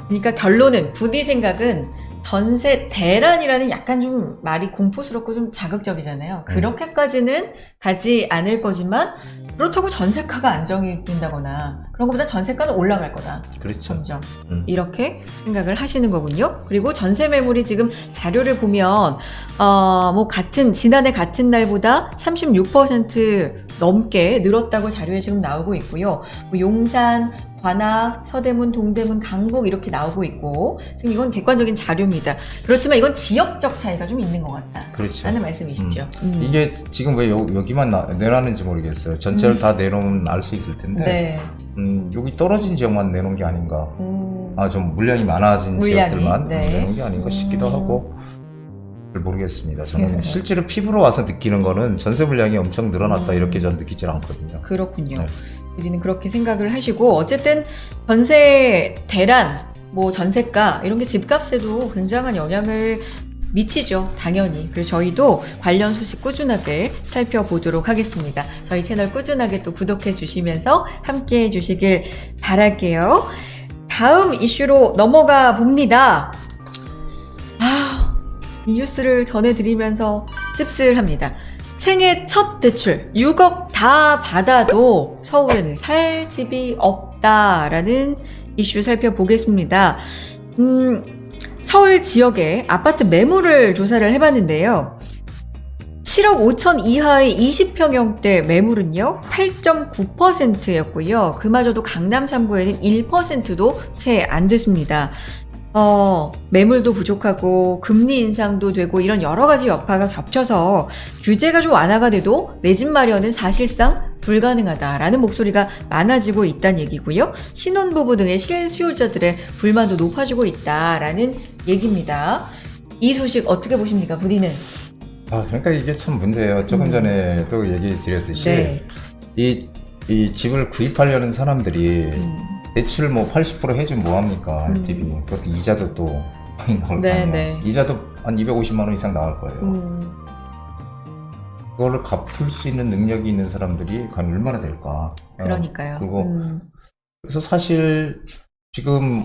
그러니까 결론은 부디 생각은 전세 대란이라는 약간 좀 말이 공포스럽고 좀 자극적이잖아요. 그렇게까지는 가지 않을 거지만 그렇다고 전세가가 안정이 된다거나 그런 것보다 전세가는 올라갈 거다. 그렇죠. 점점 이렇게 생각을 하시는 거군요. 그리고 전세 매물이 지금 자료를 보면 뭐 지난해 같은 날보다 36% 넘게 늘었다고 자료에 지금 나오고 있고요. 뭐 용산, 관악, 서대문, 동대문, 강북 이렇게 나오고 있고 지금 이건 객관적인 자료입니다. 그렇지만 이건 지역적 차이가 좀 있는 것 같다. 그렇죠. 라는 말씀이시죠. 이게 지금 왜 여기만 내놨는지 모르겠어요. 전체를 다 내놓으면 알 수 있을 텐데 네. 여기 떨어진 지역만 내놓은 게 아닌가. 좀 물량이 많아진 지역들만 내놓은 게 아닌가 싶기도 하고 잘 모르겠습니다. 저는 실제로 피부로 와서 느끼는 거는 전세 물량이 엄청 늘어났다 이렇게 전 느끼질 않거든요. 그렇군요. 네. 우리는 그렇게 생각을 하시고 어쨌든 전세 대란, 뭐 전세가 이런 게 집값에도 굉장한 영향을 미치죠. 당연히. 그래서 저희도 관련 소식 꾸준하게 살펴보도록 하겠습니다. 저희 채널 꾸준하게 또 구독해 주시면서 함께 해 주시길 바랄게요. 다음 이슈로 넘어가 봅니다. 이 뉴스를 전해드리면서 씁쓸합니다. 생애 첫 대출 6억 다 받아도 서울에는 살 집이 없다라는 이슈 살펴보겠습니다. 서울 지역의 아파트 매물을 조사를 해봤는데요. 7억 5천 이하의 20평형대 매물은요 8.9%였고요. 그마저도 강남 3구에는 1%도 채 안 됐습니다. 매물도 부족하고 금리 인상도 되고 이런 여러 가지 여파가 겹쳐서 규제가 좀 완화가 돼도 내 집 마련은 사실상 불가능하다라는 목소리가 많아지고 있다는 얘기고요. 신혼부부 등의 실수요자들의 불만도 높아지고 있다라는 얘기입니다. 이 소식 어떻게 보십니까, 부디는? 그러니까 이게 참 문제예요. 조금 전에도 얘기 드렸듯이 네. 이 집을 구입하려는 사람들이 대출 뭐 80% 해주면 뭐합니까? LTV. 그것도 이자도 또 많이 나올 거 아니에요. 이자도 한 250만 원 이상 나올 거예요. 그거를 갚을 수 있는 능력이 있는 사람들이 과연 얼마나 될까? 그러니까요. 그래서 사실 지금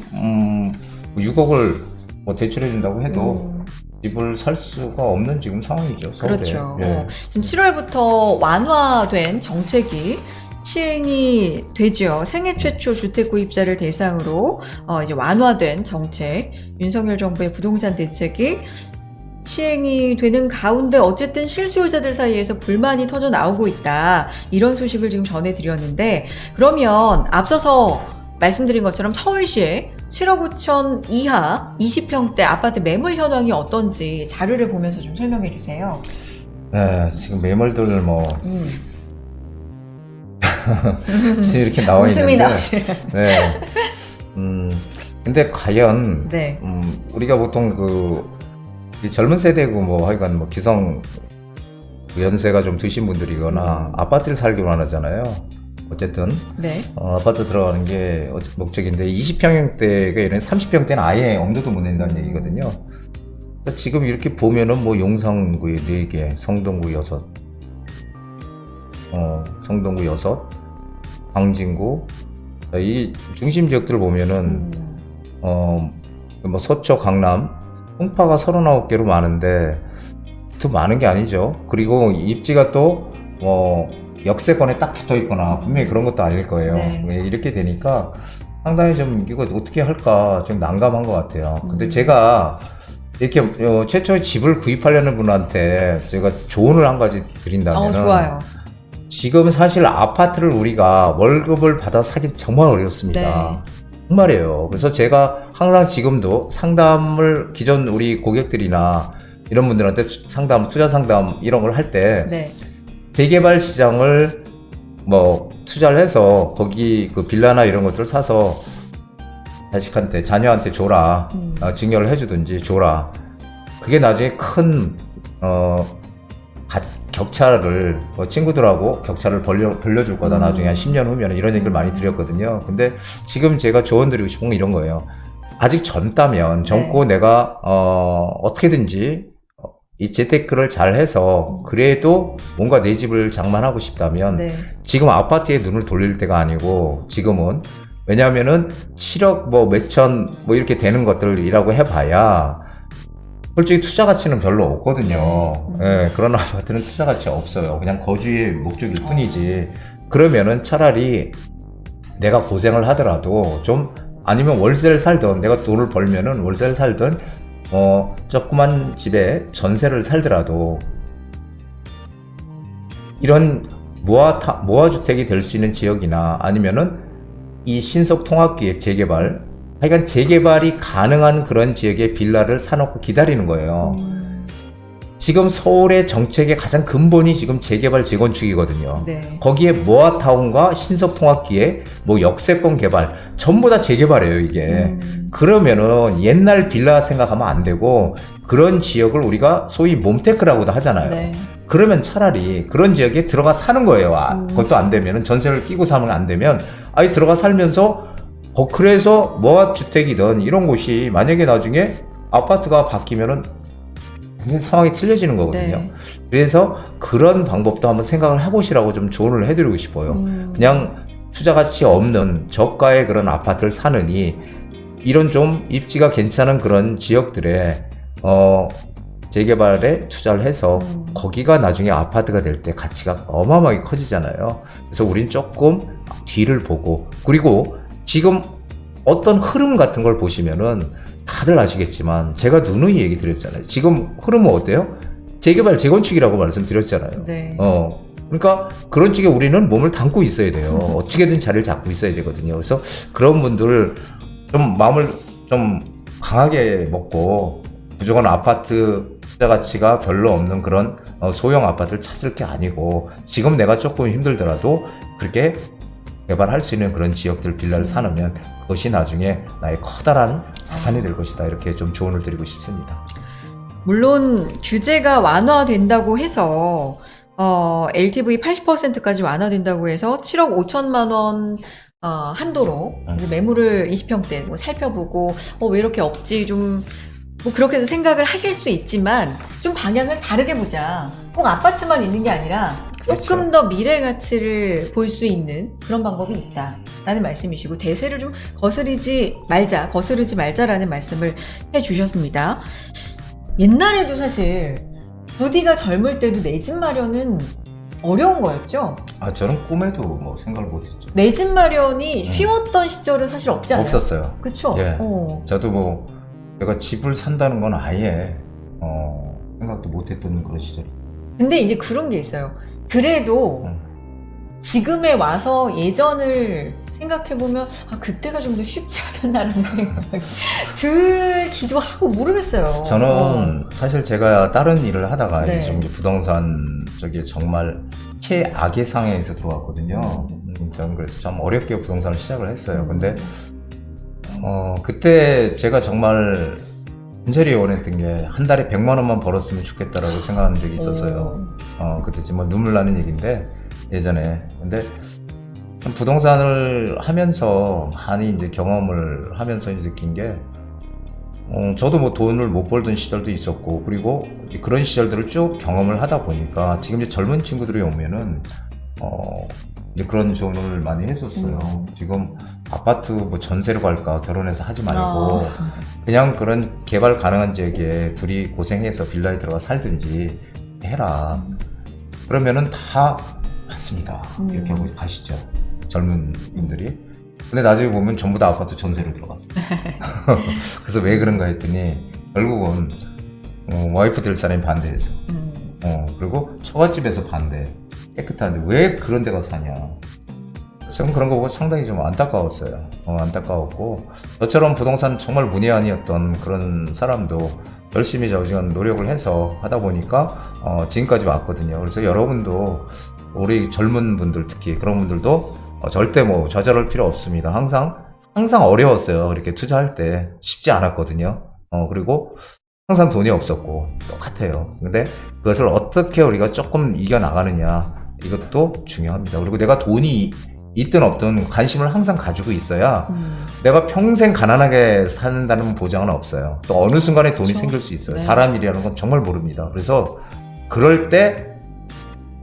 6억을 뭐 대출해준다고 해도 집을 살 수가 없는 지금 상황이죠. 서울에. 그렇죠. 예. 지금 7월부터 완화된 정책이 시행이 되죠. 생애 최초 주택 구입자를 대상으로 이제 완화된 정책, 윤석열 정부의 부동산 대책이 시행이 되는 가운데 어쨌든 실수요자들 사이에서 불만이 터져 나오고 있다. 이런 소식을 지금 전해드렸는데 그러면 앞서서 말씀드린 것처럼 서울시의 7억 5천 이하 20평대 아파트 매물 현황이 어떤지 자료를 보면서 좀 설명해 주세요. 네, 지금 매물들 뭐 지금 이렇게 나와 웃음이 있는데 나오시네. 네. 근데 과연 네. 우리가 보통 이 젊은 세대고 뭐 하여간 뭐 기성 연세가 좀 드신 분들이거나 아파트를 살기로 하잖아요. 어쨌든 네. 아파트 들어가는 게 목적인데 20평형대가 이런 30평대는 아예 엄두도 못 낸다는 얘기거든요. 그러니까 지금 이렇게 보면은 뭐 용산구에 4개, 성동구 6, 성동구 6, 광진구 이 중심 지역들을 보면은 뭐 서초, 강남, 송파가 39개로 많은데 더 많은 게 아니죠. 그리고 입지가 또 역세권에 딱 붙어 있거나 분명히 그런 것도 아닐 거예요. 네. 이렇게 되니까 상당히 좀 이거 어떻게 할까 좀 난감한 것 같아요. 근데 제가 이렇게 최초에 집을 구입하려는 분한테 제가 조언을 한 가지 드린다면 좋아요. 지금 사실 아파트를 우리가 월급을 받아 사기 정말 어렵습니다. 네. 정말이에요. 그래서 제가 항상 지금도 상담을 기존 우리 고객들이나 이런 분들한테 투자 상담 이런 걸 할 때 네. 재개발 시장을 뭐 투자를 해서 거기 그 빌라나 이런 것들을 사서 자식한테 자녀한테 줘라. 증여를 해주든지 줘라. 그게 나중에 큰 격차를 친구들하고 격차를 벌려줄 거다. 나중에 한 10년 후면 이런 얘기를 많이 드렸거든요. 근데 지금 제가 조언 드리고 싶은 건 이런 거예요. 아직 젊고 내가 어떻게든지 이 재테크를 잘 해서 그래도 뭔가 내 집을 장만하고 싶다면 네. 지금 아파트에 눈을 돌릴 때가 아니고 지금은 왜냐하면은 7억 몇천 이렇게 되는 것들이라고 해봐야 솔직히 투자 가치는 별로 없거든요. 예, 그런 아파트는 투자 가치 없어요. 그냥 거주의 목적일 뿐이지. 그러면은 차라리 내가 고생을 하더라도 좀 아니면 월세를 살던 내가 돈을 벌면은 월세를 살던 조그만 집에 전세를 살더라도 이런 무화주택이 될 수 있는 지역이나 아니면은 이 신속통합기획 재개발, 하여간 재개발이 가능한 그런 지역에 빌라를 사놓고 기다리는 거예요. 지금 서울의 정책의 가장 근본이 지금 재개발 재건축이거든요. 네. 거기에 모아타운과 신속통합기획, 역세권 개발 전부 다 재개발이에요 이게. 그러면은 옛날 빌라 생각하면 안 되고 그런 지역을 우리가 소위 몬테크라고도 하잖아요. 네. 그러면 차라리 그런 지역에 들어가 사는 거예요. 그것도 안 되면은 전세를 끼고 사면 안 되면 아예 들어가 살면서 그래서 모아주택이든 이런 곳이 만약에 나중에 아파트가 바뀌면은 굉장히 상황이 틀려지는 거거든요. 네. 그래서 그런 방법도 한번 생각을 해보시라고 좀 조언을 해드리고 싶어요. 그냥 투자 가치 없는 저가의 그런 아파트를 사느니 이런 좀 입지가 괜찮은 그런 지역들에 재개발에 투자를 해서 거기가 나중에 아파트가 될 때 가치가 어마어마하게 커지잖아요. 그래서 우린 조금 뒤를 보고 그리고 지금 어떤 흐름 같은 걸 보시면은 다들 아시겠지만 제가 누누이 얘기 드렸잖아요. 지금 흐름은 어때요? 재개발 재건축이라고 말씀드렸잖아요. 네. 그러니까 그런 쪽에 우리는 몸을 담고 있어야 돼요. 어떻게든 자리를 잡고 있어야 되거든요. 그래서 그런 분들을 좀 마음을 좀 강하게 먹고 무조건 아파트 투자 가치가 별로 없는 그런 소형 아파트를 찾을 게 아니고 지금 내가 조금 힘들더라도 그렇게 개발할 수 있는 그런 지역들 빌라를 사놓으면 그것이 나중에 나의 커다란 자산이 될 것이다. 이렇게 좀 조언을 드리고 싶습니다. 물론 규제가 완화된다고 해서 LTV 80%까지 완화된다고 해서 7억 5천만 원 한도로 매물을 20평대 살펴보고 왜 이렇게 없지 좀 그렇게 생각을 하실 수 있지만 좀 방향을 다르게 보자. 꼭 아파트만 있는 게 아니라 조금 더 미래 가치를 볼 수 있는 그런 방법이 있다라는 말씀이시고 대세를 좀 거스르지 말자라는 말씀을 해주셨습니다. 옛날에도 사실 부디가 젊을 때도 내 집 마련은 어려운 거였죠. 저는 꿈에도 생각을 못했죠. 내 집 마련이 쉬웠던 시절은 사실 없지 않아요? 없었어요. 그쵸? 예. 저도 내가 집을 산다는 건 아예 생각도 못했던 그런 시절이. 근데 이제 그런 게 있어요. 그래도 지금에 와서 예전을 생각해보면 그때가 좀 더 쉽지 않았나라는 생각이 들기도 하고 모르겠어요. 저는 사실 제가 다른 일을 하다가 네. 지금 부동산 쪽에 정말 최악의 상황에서 들어왔거든요. 저는 그래서 좀 어렵게 부동산을 시작을 했어요. 근데 그때 제가 정말 간절히 원했던 게 한 달에 100만 원만 벌었으면 좋겠다라고 생각한 적이 있었어요. 그때 지금 눈물 나는 얘기인데 예전에. 근데 부동산을 하면서 많이 이제 경험을 하면서 느낀 게 저도 돈을 못 벌던 시절도 있었고 그리고 그런 시절들을 쭉 경험을 하다 보니까 지금 이제 젊은 친구들이 오면은 이제 그런 조언을 많이 해줬어요. 지금 아파트 전세로 갈까 결혼해서 하지 말고 그냥 그런 개발 가능한 지역에 둘이 고생해서 빌라에 들어가 살든지 해라. 그러면은 다 맞습니다. 이렇게 하고 가시죠. 젊은 분들이. 근데 나중에 보면 전부 다 아파트 전세로 들어갔어요. 그래서 왜 그런가 했더니 결국은 와이프 될 사람이 반대해서 그리고 처갓집에서 반대. 깨끗한데 왜 그런 데 가서 사냐. 저는 그런 거 보고 상당히 좀 안타까웠어요. 안타까웠고 저처럼 부동산 정말 문외한이었던 그런 사람도 열심히 저지간 노력을 해서 하다 보니까 지금까지 왔거든요. 그래서 여러분도 우리 젊은 분들 특히 그런 분들도 절대 좌절할 필요 없습니다. 항상 어려웠어요. 이렇게 투자할 때 쉽지 않았거든요. 그리고 항상 돈이 없었고 똑같아요. 근데 그것을 어떻게 우리가 조금 이겨나가느냐 이것도 중요합니다. 그리고 내가 돈이 있든 없든 관심을 항상 가지고 있어야 내가 평생 가난하게 산다는 보장은 없어요. 또 어느 순간에 돈이 그렇죠. 생길 수 있어요. 네. 사람이라는 건 정말 모릅니다. 그래서 그럴 때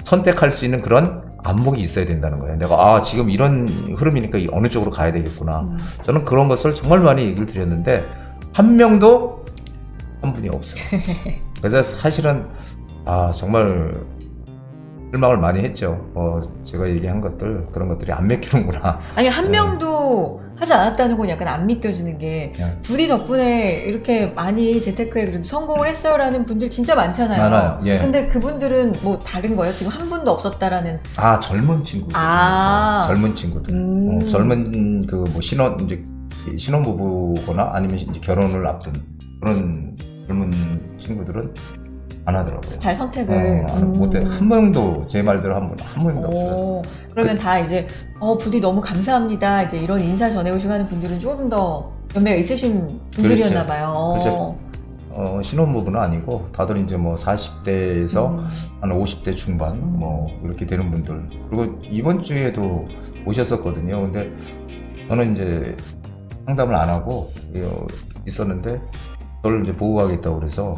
선택할 수 있는 그런 안목이 있어야 된다는 거예요. 내가 지금 이런 흐름이니까 어느 쪽으로 가야 되겠구나. 저는 그런 것을 정말 많이 얘기를 드렸는데 한 명도 한 분이 없어요. 그래서 사실은 정말 실망을 많이 했죠. 제가 얘기한 것들 그런 것들이 안 맥히는구나. 아니 한 명도 하지 않았다는 건 약간 안 믿겨지는 게 네. 부디 덕분에 이렇게 많이 재테크에 그래도 성공을 했어요라는 분들 진짜 많잖아요. 많아요. 예. 근데 그분들은 뭐 다른 거예요? 지금 한 분도 없었다라는. 젊은 친구들. 젊은 친구들. 젊은 이제 신혼부부거나 아니면 이제 결혼을 앞둔 그런 젊은 친구들은 안 하더라고요. 잘 선택을 못해. 한 명도 제 말대로 한 명도 없어요. 오, 그러면 다 이제 부디 너무 감사합니다. 이제 이런 인사 전해오시고 하는 분들은 조금 더 연배가 있으신 분들이었나 봐요. 그렇죠. 신혼부부는 아니고 다들 이제 뭐 40대에서 한 50대 중반 뭐 이렇게 되는 분들. 그리고 이번 주에도 오셨었거든요. 근데 저는 이제 상담을 안 하고 있었는데 저를 이제 보고 가겠다고 그래서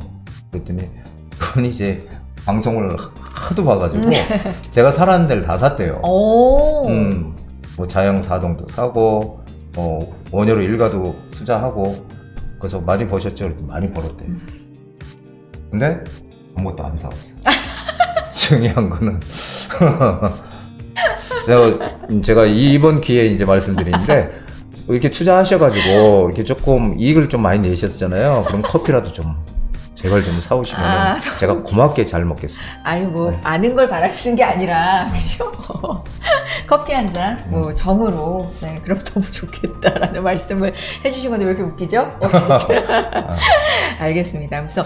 그랬더니 그분이 이제 방송을 하도 봐가지고 제가 사라는 데를 다 샀대요. 오. 뭐 자영 사동도 사고 원효로 일가도 투자하고 그래서 많이 버셨죠? 그랬더니 많이 벌었대요. 근데 아무것도 안 사왔어요. 중요한 거는 제가 이번 기회에 이제 말씀드리는데 이렇게 투자하셔가지고 이렇게 조금 이익을 좀 많이 내셨잖아요. 그럼 커피라도 좀 제발 좀 사오시면 제가 고맙게 잘 먹겠습니다. 아니 뭐 네. 많은 걸 바라시는 게 아니라 그죠? 커피 한 잔 뭐 정으로 그럼 너무 좋겠다라는 말씀을 해주신 건데 왜 이렇게 웃기죠? 알겠습니다. 그래서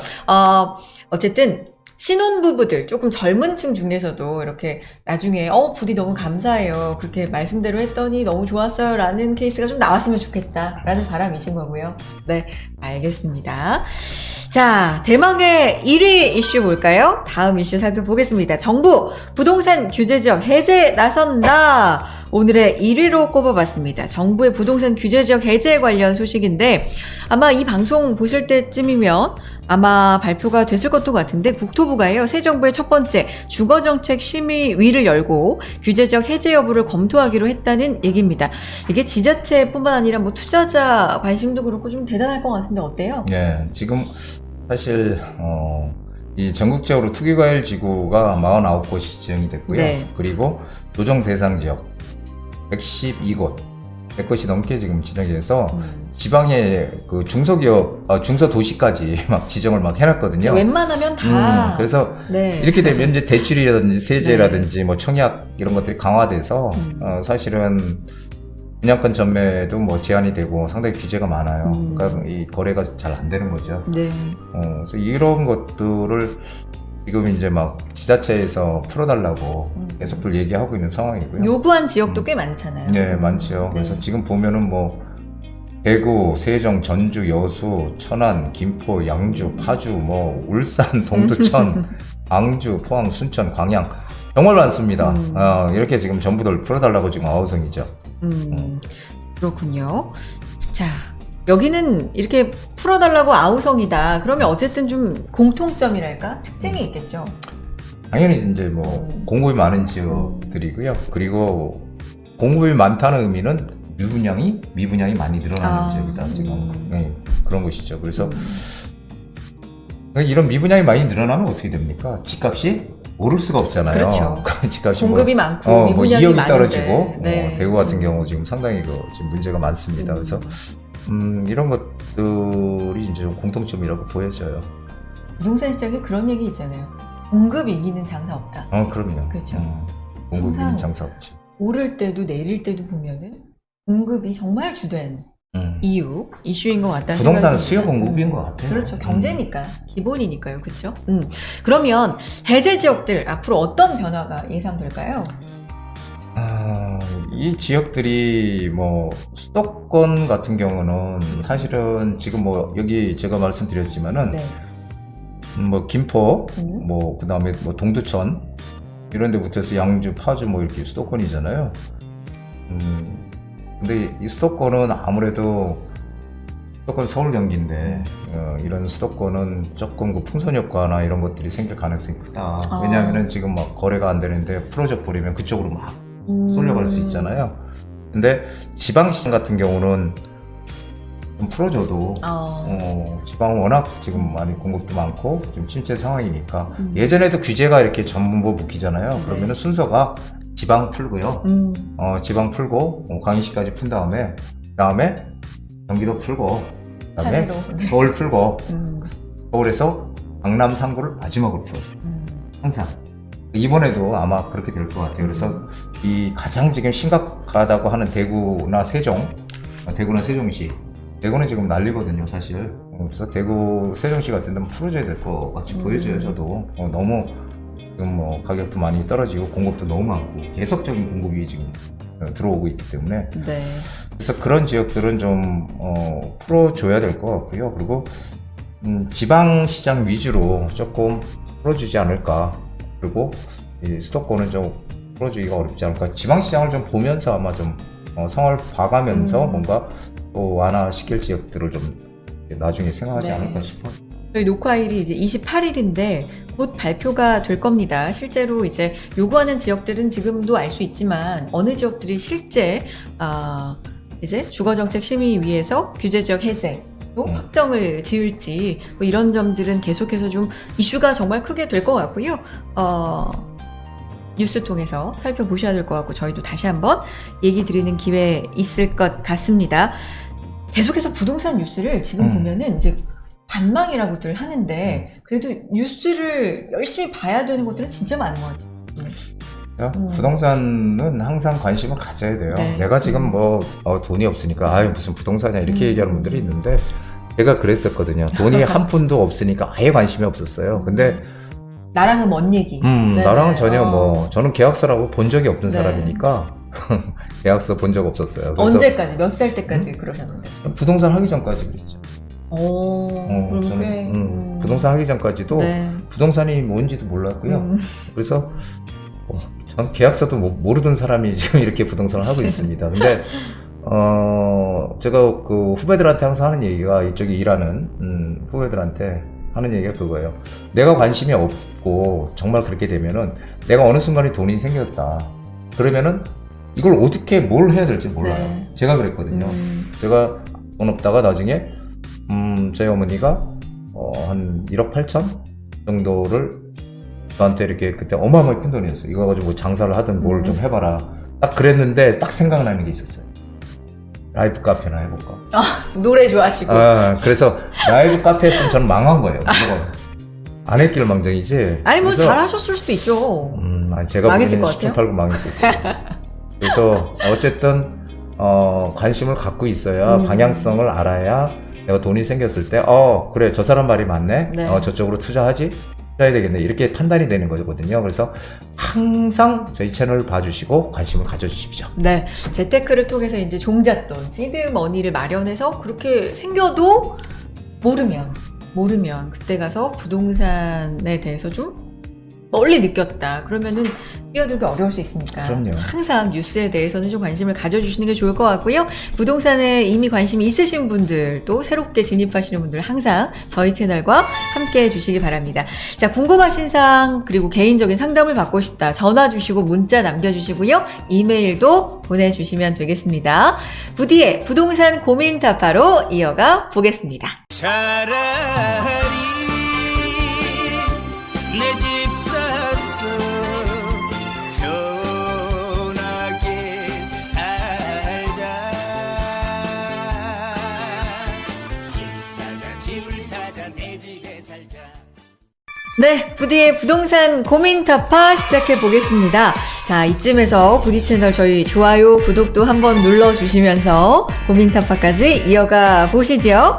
어쨌든 신혼부부들 조금 젊은 층 중에서도 이렇게 나중에 부디 너무 감사해요 그렇게 말씀대로 했더니 너무 좋았어요 라는 케이스가 좀 나왔으면 좋겠다 라는 바람이신 거고요. 네, 알겠습니다. 자, 대망의 1위 이슈 볼까요? 다음 이슈 살펴보겠습니다. 정부 부동산 규제 지역 해제 나선다. 오늘의 1위로 꼽아봤습니다. 정부의 부동산 규제 지역 해제 관련 소식인데 아마 이 방송 보실 때쯤이면 아마 발표가 됐을 것도 같은데 국토부가요. 새 정부의 첫 번째 주거정책 심의위를 열고 규제적 해제 여부를 검토하기로 했다는 얘기입니다. 이게 지자체뿐만 아니라 뭐 투자자 관심도 그렇고 좀 대단할 것 같은데 어때요? 네, 지금 사실 이 전국적으로 투기과열 지구가 49곳이 지정이 됐고요. 네. 그리고 조정 대상 지역 112곳 100곳이 넘게 지금 지정이 돼서 지방의 그 중소기업, 중소도시까지 막 지정을 막 해놨거든요. 웬만하면 다. 그래서 네. 이렇게 되면 이제 대출이라든지 세제라든지 뭐 청약 이런 것들이 강화돼서 사실은 분양권 전매도 뭐 제한이 되고 상당히 규제가 많아요. 그러니까 이 거래가 잘 안 되는 거죠. 네. 그래서 이런 것들을 지금 이제 막 지자체에서 풀어달라고 계속 얘기하고 있는 상황이고요. 요구한 지역도 꽤 많잖아요. 네, 많죠. 네. 그래서 지금 보면은 뭐 대구, 세종, 전주, 여수, 천안, 김포, 양주, 파주, 뭐 울산, 동두천, 광주, 포항, 순천, 광양 정말 많습니다. 이렇게 지금 전부들 풀어달라고 지금 아우성이죠. 그렇군요. 자, 여기는 이렇게 풀어달라고 아우성이다. 그러면 어쨌든 좀 공통점이랄까? 특징이 있겠죠. 당연히 이제 뭐 공급이 많은 지역들이고요. 그리고 공급이 많다는 의미는 미분양이 많이 늘어나는 지역이다. 지금 네, 그런 것이죠. 그래서 이런 미분양이 많이 늘어나면 어떻게 됩니까? 집값이 오를 수가 없잖아요. 그렇죠. 집값이 공급이 많고 뭐 미분양이 2억이 많은데. 떨어지고 네. 대구 같은 경우 지금 상당히 지금 문제가 많습니다. 그래서 이런 것들이 이제 좀 공통점이라고 보여져요. 부동산 시장에 그런 얘기 있잖아요. 공급이 이기는 장사 없다. 그럼요. 그렇죠. 공급이 항상 장사 없죠. 오를 때도 내릴 때도 보면은 공급이 정말 주된 이슈인 것 같다는 부동산은 생각이 수요 듭니다. 공급인 것 같아요. 그렇죠. 경제니까 기본이니까요. 그렇죠. 그러면 해제 지역들 앞으로 어떤 변화가 예상될까요? 이 지역들이 뭐 수도권 같은 경우는 사실은 지금 뭐 여기 제가 말씀드렸지만은 네. 뭐 김포, 음. 뭐 그다음에 뭐 동두천 이런 데부터 해서 양주, 파주 뭐 이렇게 수도권이잖아요. 근데 이 수도권은 아무래도 수도권 서울 경기인데 이런 수도권은 조금 그 풍선 효과나 이런 것들이 생길 가능성이 크다. 왜냐하면은 지금 막 거래가 안 되는데 풀어져 버리면 그쪽으로 막 쏠려갈 수 있잖아요. 근데 지방시장 같은 경우는 좀 풀어줘도 지방은 워낙 지금 많이 공급도 많고 좀 침체 상황이니까 예전에도 규제가 이렇게 전부 묶이잖아요. 네. 그러면은 순서가 지방 풀고요. 지방 풀고 광역시까지 푼 다음에 경기도 풀고 그다음에 차례로. 서울 풀고 서울에서 강남 3구를 마지막으로 풀었어요. 항상. 이번에도 아마 그렇게 될 것 같아요. 그래서 이 가장 지금 심각하다고 하는 대구나 세종시. 대구는 지금 난리거든요, 사실. 그래서 대구, 세종시 같은 데는 풀어줘야 될 것 같이 보여져요, 저도. 너무 지금 뭐 가격도 많이 떨어지고 공급도 너무 많고 계속적인 공급이 지금 들어오고 있기 때문에. 네. 그래서 그런 지역들은 좀 풀어줘야 될 것 같고요. 그리고 지방시장 위주로 조금 풀어주지 않을까. 그리고 이 수도권은 좀 풀어주기가 어렵지 않을까. 지방시장을 좀 보면서 아마 좀 성을 봐가면서 뭔가 또 완화시킬 지역들을 좀 나중에 생각하지 네. 않을까 싶어요. 저희 녹화일이 이제 28일인데 곧 발표가 될 겁니다. 실제로 이제 요구하는 지역들은 지금도 알 수 있지만 어느 지역들이 실제 이제 주거정책심의위에서 규제지역 해제 또 확정을 지을지 뭐 이런 점들은 계속해서 좀 이슈가 정말 크게 될 것 같고요. 뉴스 통해서 살펴보셔야 될 것 같고 저희도 다시 한번 얘기 드리는 기회 있을 것 같습니다. 계속해서 부동산 뉴스를 지금 보면은 이제 관망이라고들 하는데 그래도 뉴스를 열심히 봐야 되는 것들은 진짜 많은 것 같아요. 부동산은 항상 관심을 가져야 돼요. 네. 내가 지금 뭐 돈이 없으니까 아유 무슨 부동산이야 이렇게 얘기하는 분들이 있는데 제가 그랬었거든요. 돈이 한 푼도 없으니까 아예 관심이 없었어요. 근데 나랑은 먼 얘기. 네네. 나랑은 전혀 뭐 저는 계약서라고 본 적이 없는 네. 사람이니까 계약서 본 적 없었어요. 그래서 언제까지 몇 살 때까지 그러셨는데? 부동산 하기 전까지 그랬죠. 그럼 저는 꽤 부동산 하기 전까지도 네. 부동산이 뭔지도 몰랐고요. 그래서 전 계약서도 모르던 사람이 지금 이렇게 부동산을 하고 있습니다. 근데 제가 그 후배들한테 항상 하는 얘기가 이쪽에 일하는 후배들한테 하는 얘기가 그거예요. 내가 관심이 없고 정말 그렇게 되면은 내가 어느 순간에 돈이 생겼다. 그러면은 이걸 어떻게 뭘 해야 될지 몰라요. 네. 제가 그랬거든요. 제가 돈 없다가 나중에 저희 어머니가 한 1억 8천 정도를 저한테 이렇게 그때 어마어마하게 큰 돈이었어요. 이거 가지고 뭐 장사를 하든 뭘 좀 해봐라. 딱 그랬는데 딱 생각나는 게 있었어요. 라이브 카페나 해볼까. 노래 좋아하시고. 그래서 라이브 카페 했으면 저는 망한 거예요. 안 했길 망정이지. 아니 뭐 그래서, 잘하셨을 수도 있죠. 아니, 제가 망했을 보기에는 것 같아요? 10분 팔고 망했을 거예요. 그래서 어쨌든 관심을 갖고 있어야 방향성을 알아야 내가 돈이 생겼을 때 그래 저 사람 말이 맞네. 네. 저쪽으로 투자해야 되겠네. 이렇게 판단이 되는 거거든요. 그래서 항상 저희 채널을 봐주시고 관심을 가져주십시오. 네, 재테크를 통해서 이제 종잣돈, 시드머니를 마련해서 그렇게 생겨도 모르면 그때 가서 부동산에 대해서 좀 멀리 느꼈다. 그러면은 뛰어들기 어려울 수 있으니까 그럼요. 항상 뉴스에 대해서는 좀 관심을 가져주시는 게 좋을 것 같고요. 부동산에 이미 관심이 있으신 분들 또 새롭게 진입하시는 분들 항상 저희 채널과 함께 해주시기 바랍니다. 자, 궁금하신 사항 그리고 개인적인 상담을 받고 싶다. 전화 주시고 문자 남겨주시고요. 이메일도 보내주시면 되겠습니다. 부디의 부동산 고민 타파로 이어가 보겠습니다. 차라리 내 집 샀어 편하게 살자 집을 사자 내 집에 살자. 네, 부디의 부동산 고민 타파 시작해 보겠습니다. 자, 이쯤에서 부디 채널 저희 좋아요, 구독도 한번 눌러주시면서 고민타파까지 이어가 보시죠.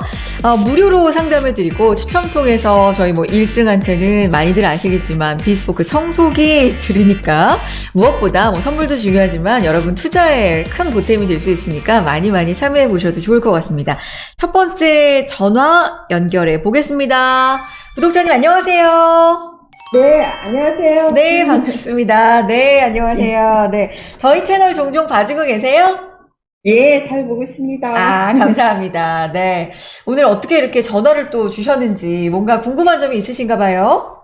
무료로 상담을 드리고 추첨 통해서 저희 뭐 1등한테는 많이들 아시겠지만 비스포크 청소기 드리니까 무엇보다 뭐 선물도 중요하지만 여러분 투자에 큰 보탬이 될 수 있으니까 많이 참여해 보셔도 좋을 것 같습니다. 첫 번째 전화 연결해 보겠습니다. 구독자님 안녕하세요. 네, 안녕하세요. 네, 반갑습니다. 네, 안녕하세요. 네. 저희 채널 종종 봐주고 계세요? 예, 잘 보고 있습니다. 아, 감사합니다. 네. 오늘 어떻게 이렇게 전화를 또 주셨는지 뭔가 궁금한 점이 있으신가 봐요?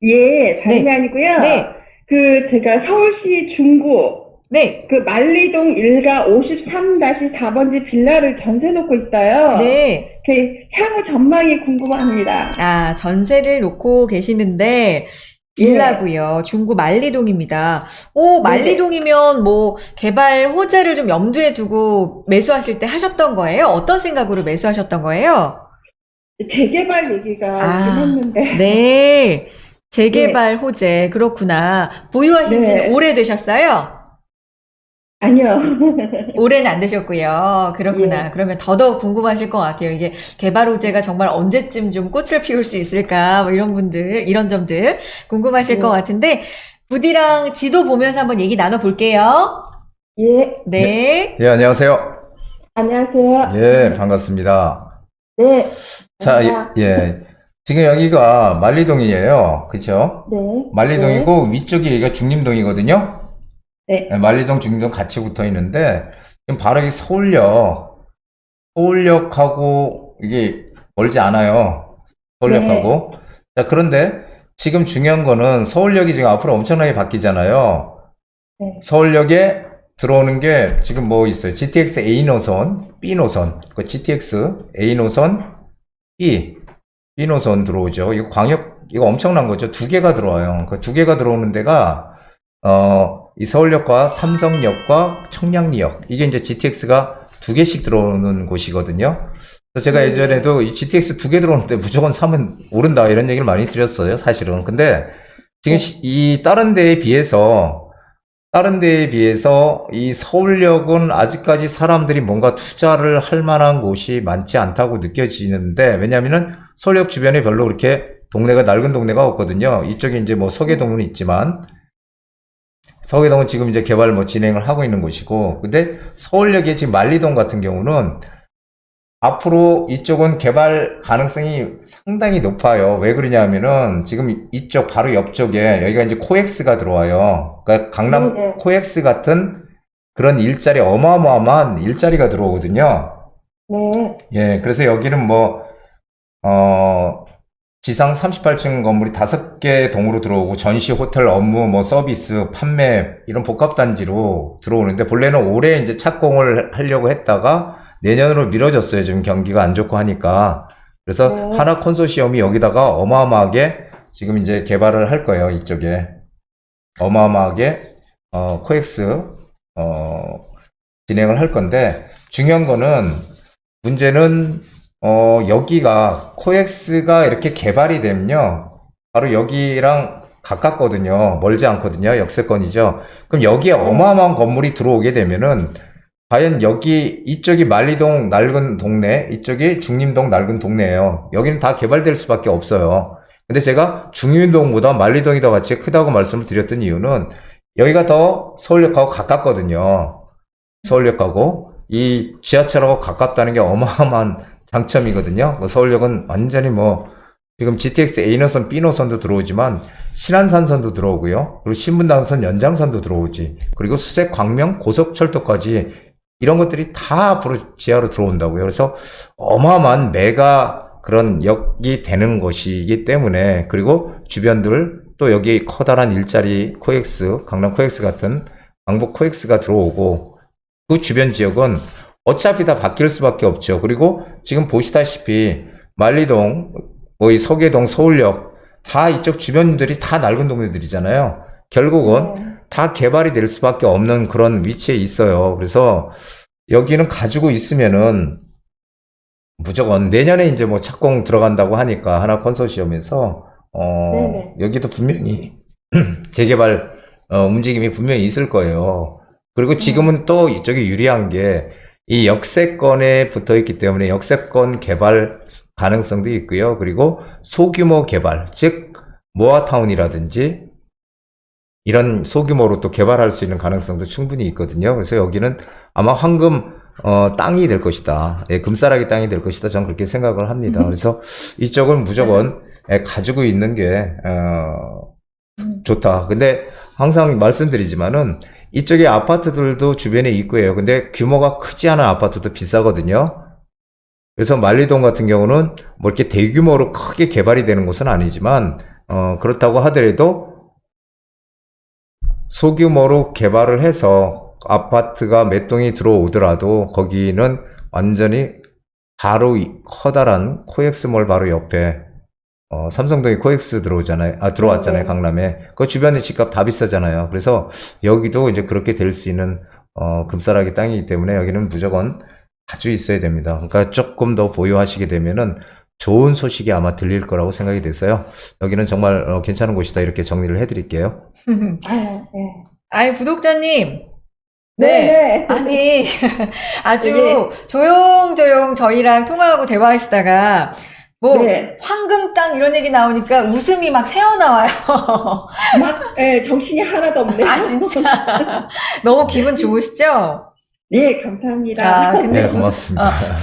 예, 다름이 네. 아니고요. 네. 제가 서울시 중구, 네. 만리동 1가 53-4번지 빌라를 전세 놓고 있어요. 네. 향후 전망이 궁금합니다. 아, 전세를 놓고 계시는데, 빌라고요. 중구 만리동입니다. 오, 만리동이면 뭐, 개발 호재를 좀 염두에 두고 매수하실 때 하셨던 거예요? 어떤 생각으로 매수하셨던 거예요? 재개발 얘기가 아, 있긴 했는데. 네. 재개발 호재, 그렇구나. 보유하신 지는 네. 오래되셨어요? 아니요. 올해는 안 되셨고요. 그렇구나. 예. 그러면 더더욱 궁금하실 것 같아요. 이게 개발 호재가 정말 언제쯤 좀 꽃을 피울 수 있을까? 뭐 이런 분들, 이런 점들 궁금하실 것 같은데, 부디랑 지도 보면서 한번 얘기 나눠볼게요. 예, 네. 예, 안녕하세요. 안녕하세요. 예, 반갑습니다. 네. 자, 감사합니다. 예. 지금 여기가 만리동이에요. 그쵸? 네. 만리동이고 위쪽이 여기가 중림동이거든요. 네. 예, 만리동, 중림동 같이 붙어 있는데, 지금 바로 이 서울역하고 이게 멀지 않아요. 서울역하고. 자, 그런데 지금 중요한 거는 서울역이 지금 앞으로 엄청나게 바뀌잖아요. 네. 서울역에 들어오는 게 지금 뭐 있어요? GTX A 노선, B 노선, 그 GTX A 노선, B 노선 들어오죠. 이거 이거 엄청난 거죠. 두 개가 들어와요. 그 두 개가 들어오는 데가, 이 서울역과 삼성역과 청량리역. 이게 이제 GTX가 두 개씩 들어오는 곳이거든요. 그래서 제가 예전에도 이 GTX 두 개 들어오는데 무조건 사면 오른다 이런 얘기를 많이 드렸어요, 사실은. 근데 지금 이 다른 데에 비해서 이 서울역은 아직까지 사람들이 뭔가 투자를 할 만한 곳이 많지 않다고 느껴지는데, 왜냐면은 서울역 주변에 별로 그렇게 낡은 동네가 없거든요. 이쪽에 이제 뭐 서계동은 있지만, 서계동은 지금 이제 개발 뭐 진행을 하고 있는 곳이고, 근데 서울역의 지금 만리동 같은 경우는 앞으로 이쪽은 개발 가능성이 상당히 높아요. 왜 그러냐면은 지금 이쪽 바로 옆쪽에 여기가 이제 코엑스가 들어와요. 그러니까 강남 네. 코엑스 같은 그런 일자리, 어마어마한 일자리가 들어오거든요. 네. 예, 그래서 여기는 뭐, 지상 38층 건물이 5개 동으로 들어오고 전시, 호텔, 업무, 뭐 서비스, 판매 이런 복합단지로 들어오는데, 본래는 올해 이제 착공을 하려고 했다가 내년으로 미뤄졌어요. 지금 경기가 안 좋고 하니까. 그래서 네. 하나 컨소시엄이 여기다가 어마어마하게 지금 이제 개발을 할 거예요. 이쪽에 어마어마하게 코엑스 진행을 할 건데, 중요한 거는, 문제는 여기가 코엑스가 이렇게 개발이 되면요, 바로 여기랑 가깝거든요. 멀지 않거든요. 역세권이죠. 그럼 여기에 어마어마한 건물이 들어오게 되면은, 과연 이쪽이 만리동 낡은 동네, 이쪽이 중림동 낡은 동네예요. 여기는 다 개발될 수밖에 없어요. 근데 제가 중림동보다 만리동이 더 가치가 크다고 말씀을 드렸던 이유는, 여기가 더 서울역하고 가깝거든요. 서울역하고 이 지하철하고 가깝다는 게 어마어마한 장점이거든요. 서울역은 완전히 뭐 지금 GTX A 노선, B 노선도 들어오지만 신안산선도 들어오고요. 그리고 신분당선 연장선도 들어오지. 그리고 수색, 광명, 고속철도까지 이런 것들이 다 앞으로 지하로 들어온다고요. 그래서 어마어마한 메가 그런 역이 되는 것이기 때문에, 그리고 주변들 또 여기 커다란 일자리 코엑스, 강남 코엑스 같은 강북 코엑스가 들어오고, 그 주변 지역은 어차피 다 바뀔 수밖에 없죠. 그리고 지금 보시다시피 만리동, 뭐 이 서계동, 서울역 다 이쪽 주변들이 다 낡은 동네들이잖아요. 결국은 다 개발이 될 수밖에 없는 그런 위치에 있어요. 그래서 여기는 가지고 있으면은 무조건 내년에 이제 뭐 착공 들어간다고 하니까 하나 컨소시엄에서 네네. 여기도 분명히 재개발 움직임이 분명히 있을 거예요. 그리고 지금은 또 이쪽이 유리한 게 이 역세권에 붙어 있기 때문에 역세권 개발 가능성도 있고요. 그리고 소규모 개발, 즉 모아타운이라든지 이런 소규모로 또 개발할 수 있는 가능성도 충분히 있거든요. 그래서 여기는 아마 황금 땅이 될 것이다. 예, 금싸라기 땅이 될 것이다. 저는 그렇게 생각을 합니다. 그래서 이쪽은 무조건 가지고 있는 게 좋다. 근데 항상 말씀드리지만은 이쪽에 아파트들도 주변에 있고요. 근데 규모가 크지 않은 아파트도 비싸거든요. 그래서 만리동 같은 경우는 뭐 이렇게 대규모로 크게 개발이 되는 곳은 아니지만 그렇다고 하더라도 소규모로 개발을 해서 아파트가 몇 동이 들어오더라도 거기는 완전히 바로 이 커다란 코엑스몰 바로 옆에 삼성동에 코엑스 들어왔잖아요. 네. 강남에. 그 주변에 집값 다 비싸잖아요. 그래서 여기도 이제 그렇게 될 수 있는 금싸라기 땅이기 때문에 여기는 무조건 가지고 있어야 됩니다. 그러니까 조금 더 보유하시게 되면은 좋은 소식이 아마 들릴 거라고 생각이 돼서요. 여기는 정말 괜찮은 곳이다 이렇게 정리를 해드릴게요. 아, 네. 아이, 구독자님. 네, 네. 아니, 아주 네. 조용조용 저희랑 통화하고 대화하시다가, 뭐, 네. 황금 땅 이런 얘기 나오니까 웃음이 막 새어나와요. 정신이 하나도 없네요. 아, 진짜. 너무 기분 좋으시죠? 네, 감사합니다. 아, 근데 네, 고맙습니다.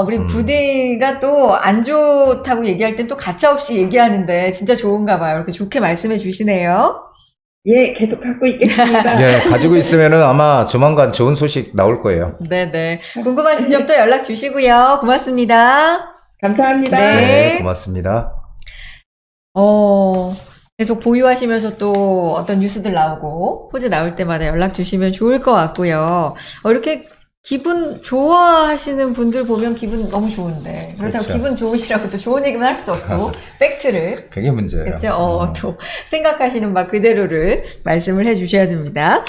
우리 부디가 또 안 좋다고 얘기할 땐 또 가차없이 얘기하는데 진짜 좋은가 봐요. 이렇게 좋게 말씀해 주시네요. 예, 계속 갖고 있겠습니다. 네, 가지고 있으면은 아마 조만간 좋은 소식 나올 거예요. 네네. 궁금하신 점도 연락 주시고요. 고맙습니다. 감사합니다. 네. 고맙습니다. 계속 보유하시면서 또 어떤 뉴스들 나오고 호재 나올 때마다 연락 주시면 좋을 것 같고요. 이렇게 기분 좋아하시는 분들 보면 기분 너무 좋은데 그렇다고 그렇죠. 기분 좋으시라고 또 좋은 얘기만 할 수도 없고 팩트를 그게 문제예요. 그렇죠. 또 생각하시는 바 그대로를 말씀을 해주셔야 됩니다.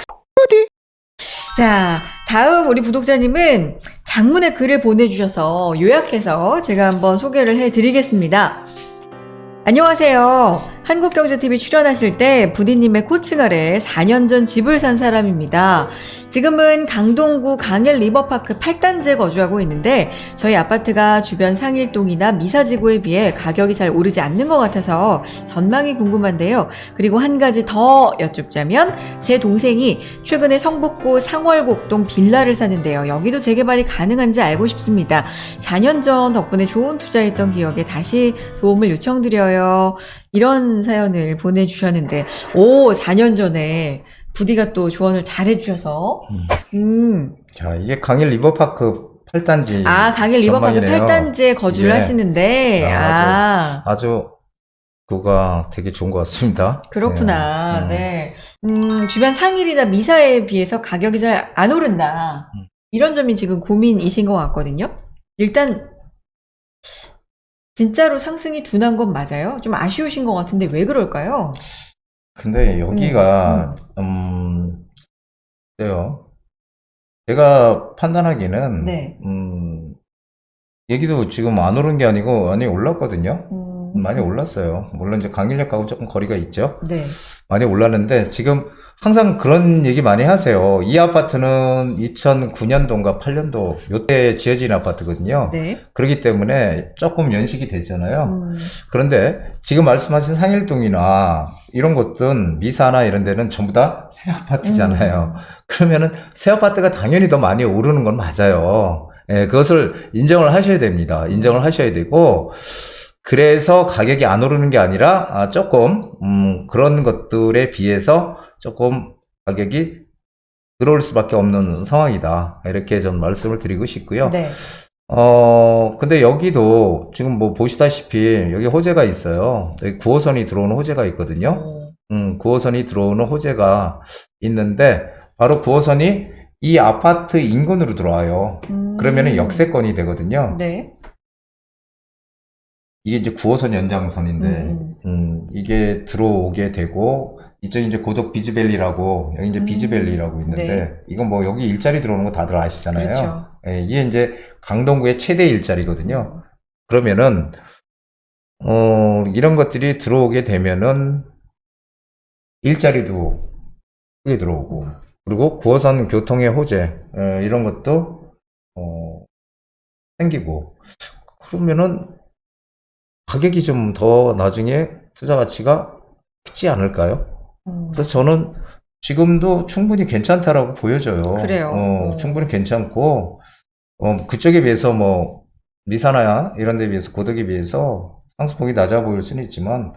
자, 다음 우리 구독자님은 장문의 글을 보내주셔서 요약해서 제가 한번 소개를 해드리겠습니다. 안녕하세요. 한국경제TV 출연하실 때 부디님의 코칭 아래 4년 전 집을 산 사람입니다. 지금은 강동구 강일 리버파크 8단지에 거주하고 있는데 저희 아파트가 주변 상일동이나 미사지구에 비해 가격이 잘 오르지 않는 것 같아서 전망이 궁금한데요. 그리고 한 가지 더 여쭙자면 제 동생이 최근에 성북구 상월곡동 빌라를 사는데요. 여기도 재개발이 가능한지 알고 싶습니다. 4년 전 덕분에 좋은 투자했던 기억에 다시 도움을 요청드려요. 이런 사연을 보내주셨는데 4년 전에 부디가 또 조언을 잘 해주셔서 자, 이게 강일 리버파크 8단지. 강일 리버파크 8단지에 거주를 예. 하시는데 아주 그거가 되게 좋은 것 같습니다. 그렇구나. 네. 네. 주변 상일이나 미사에 비해서 가격이 잘 안 오른다. 이런 점이 지금 고민이신 것 같거든요. 일단 진짜로 상승이 둔한 건 맞아요? 좀 아쉬우신 것 같은데 왜 그럴까요? 근데 여기가 글쎄요. 제가 판단하기는 네. 얘기도 지금 안 오른 게 아니고 많이 올랐거든요. 많이 음. 올랐어요. 물론 이제 강일역하고 조금 거리가 있죠. 네. 많이 올랐는데 지금 항상 그런 얘기 많이 하세요. 이 아파트는 2009년도인가 8년도 요때 지어진 아파트거든요. 네. 그렇기 때문에 조금 연식이 됐잖아요. 음. 그런데 지금 말씀하신 상일동이나 이런 곳은 미사나 이런 데는 전부 다 새 아파트잖아요. 그러면은 새 아파트가 당연히 더 많이 오르는 건 맞아요. 예, 그것을 인정을 하셔야 됩니다. 인정을 하셔야 되고, 그래서 가격이 안 오르는 게 아니라 조금 그런 것들에 비해서 조금 가격이 들어올 수밖에 없는 상황이다. 이렇게 좀 말씀을 드리고 싶고요. 네. 근데 여기도 지금 뭐 보시다시피 여기 호재가 있어요. 여기 9호선이 들어오는 호재가 있거든요. 9호선이 들어오는 호재가 있는데 바로 9호선이 이 아파트 인근으로 들어와요. 그러면은 역세권이 되거든요. 네. 이게 이제 9호선 연장선인데, 이게 들어오게 되고, 이쪽이 이제 고덕 비즈밸리라고, 여기 이제 비즈밸리라고 있는데, 네. 이건 뭐 여기 일자리 들어오는 거 다들 아시잖아요. 그렇죠. 예, 이게 이제 강동구의 최대 일자리거든요. 그러면은, 이런 것들이 들어오게 되면은, 일자리도 크게 들어오고, 그리고 9호선 교통의 호재, 이런 것도 생기고, 그러면은 가격이 좀 더 나중에 투자 가치가 크지 않을까요? 그래서 저는 지금도 충분히 괜찮다라고 보여져요. 그래요. 충분히 괜찮고, 그쪽에 비해서 뭐, 미사나야 이런 데 비해서 고덕에 비해서 상수폭이 낮아 보일 수는 있지만,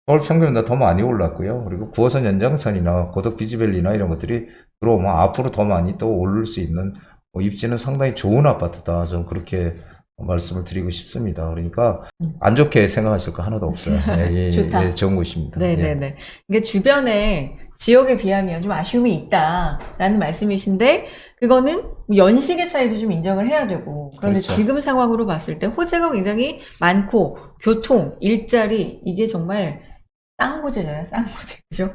서울 평균보다 더 많이 올랐고요. 그리고 9호선 연장선이나 고덕 비즈밸리나 이런 것들이 들어오면 앞으로 더 많이 또 오를 수 있는 입지는 상당히 좋은 아파트다. 좀 그렇게 말씀을 드리고 싶습니다. 그러니까 안 좋게 생각하실 거 하나도 없어요. 좋다. 좋은 곳입니다. 네네네. 이게 주변에 지역에 비하면 좀 아쉬움이 있다라는 말씀이신데, 그거는 연식의 차이도 좀 인정을 해야 되고, 그런데 그렇죠. 지금 상황으로 봤을 때 호재가 굉장히 많고, 교통, 일자리, 이게 정말 쌍호재잖아요, 쌍호재. 그죠?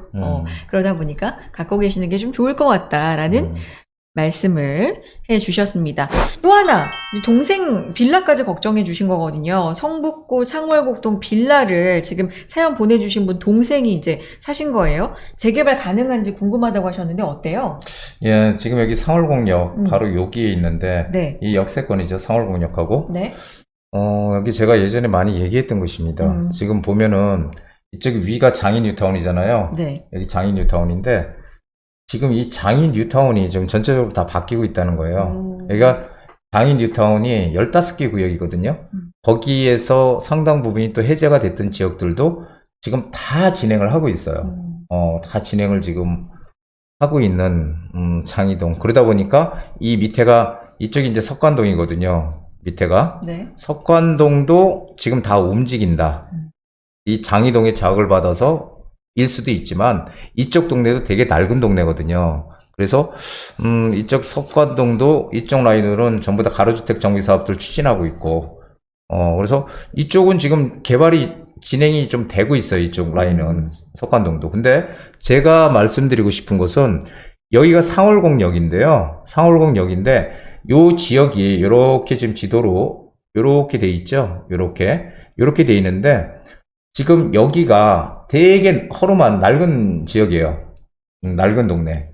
그러다 보니까 갖고 계시는 게 좀 좋을 것 같다라는 말씀을 해 주셨습니다. 또 하나, 이제 동생 빌라까지 걱정해 주신 거거든요. 성북구 창월곡동 빌라를 지금 사연 보내주신 분 동생이 이제 사신 거예요. 재개발 가능한지 궁금하다고 하셨는데 어때요? 예, 지금 여기 상월공역 바로 여기에 있는데, 네. 이 역세권이죠. 상월공역하고. 네. 여기 제가 예전에 많이 얘기했던 곳입니다. 지금 보면은 이쪽이 위가 장인 뉴타운이잖아요. 네. 여기 장인 뉴타운인데, 지금 이 장인 뉴타운이 좀 전체적으로 다 바뀌고 있다는 거예요. 여기가 장인 뉴타운이 15개 구역이거든요. 거기에서 상당 부분이 또 해제가 됐던 지역들도 지금 다 진행을 하고 있어요. 다 진행을 지금 하고 있는 장이동. 그러다 보니까 이 밑에가, 이쪽이 이제 석관동이거든요. 밑에가. 네. 석관동도 지금 다 움직인다. 이 장이동의 자극을 받아서 일 수도 있지만 이쪽 동네도 되게 낡은 동네거든요. 그래서 이쪽 석관동도 이쪽 라인으로는 전부 다 가로주택 정비 사업들 추진하고 있고, 그래서 이쪽은 지금 개발이 진행이 좀 되고 있어요. 이쪽 라인은 석관동도. 근데 제가 말씀드리고 싶은 것은 여기가 상월공역인데요. 상월공역인데 요 지역이 이렇게 지금 지도로 이렇게 돼 있죠. 이렇게 돼 있는데 지금 여기가 되게 허름한 낡은 지역이에요. 낡은 동네.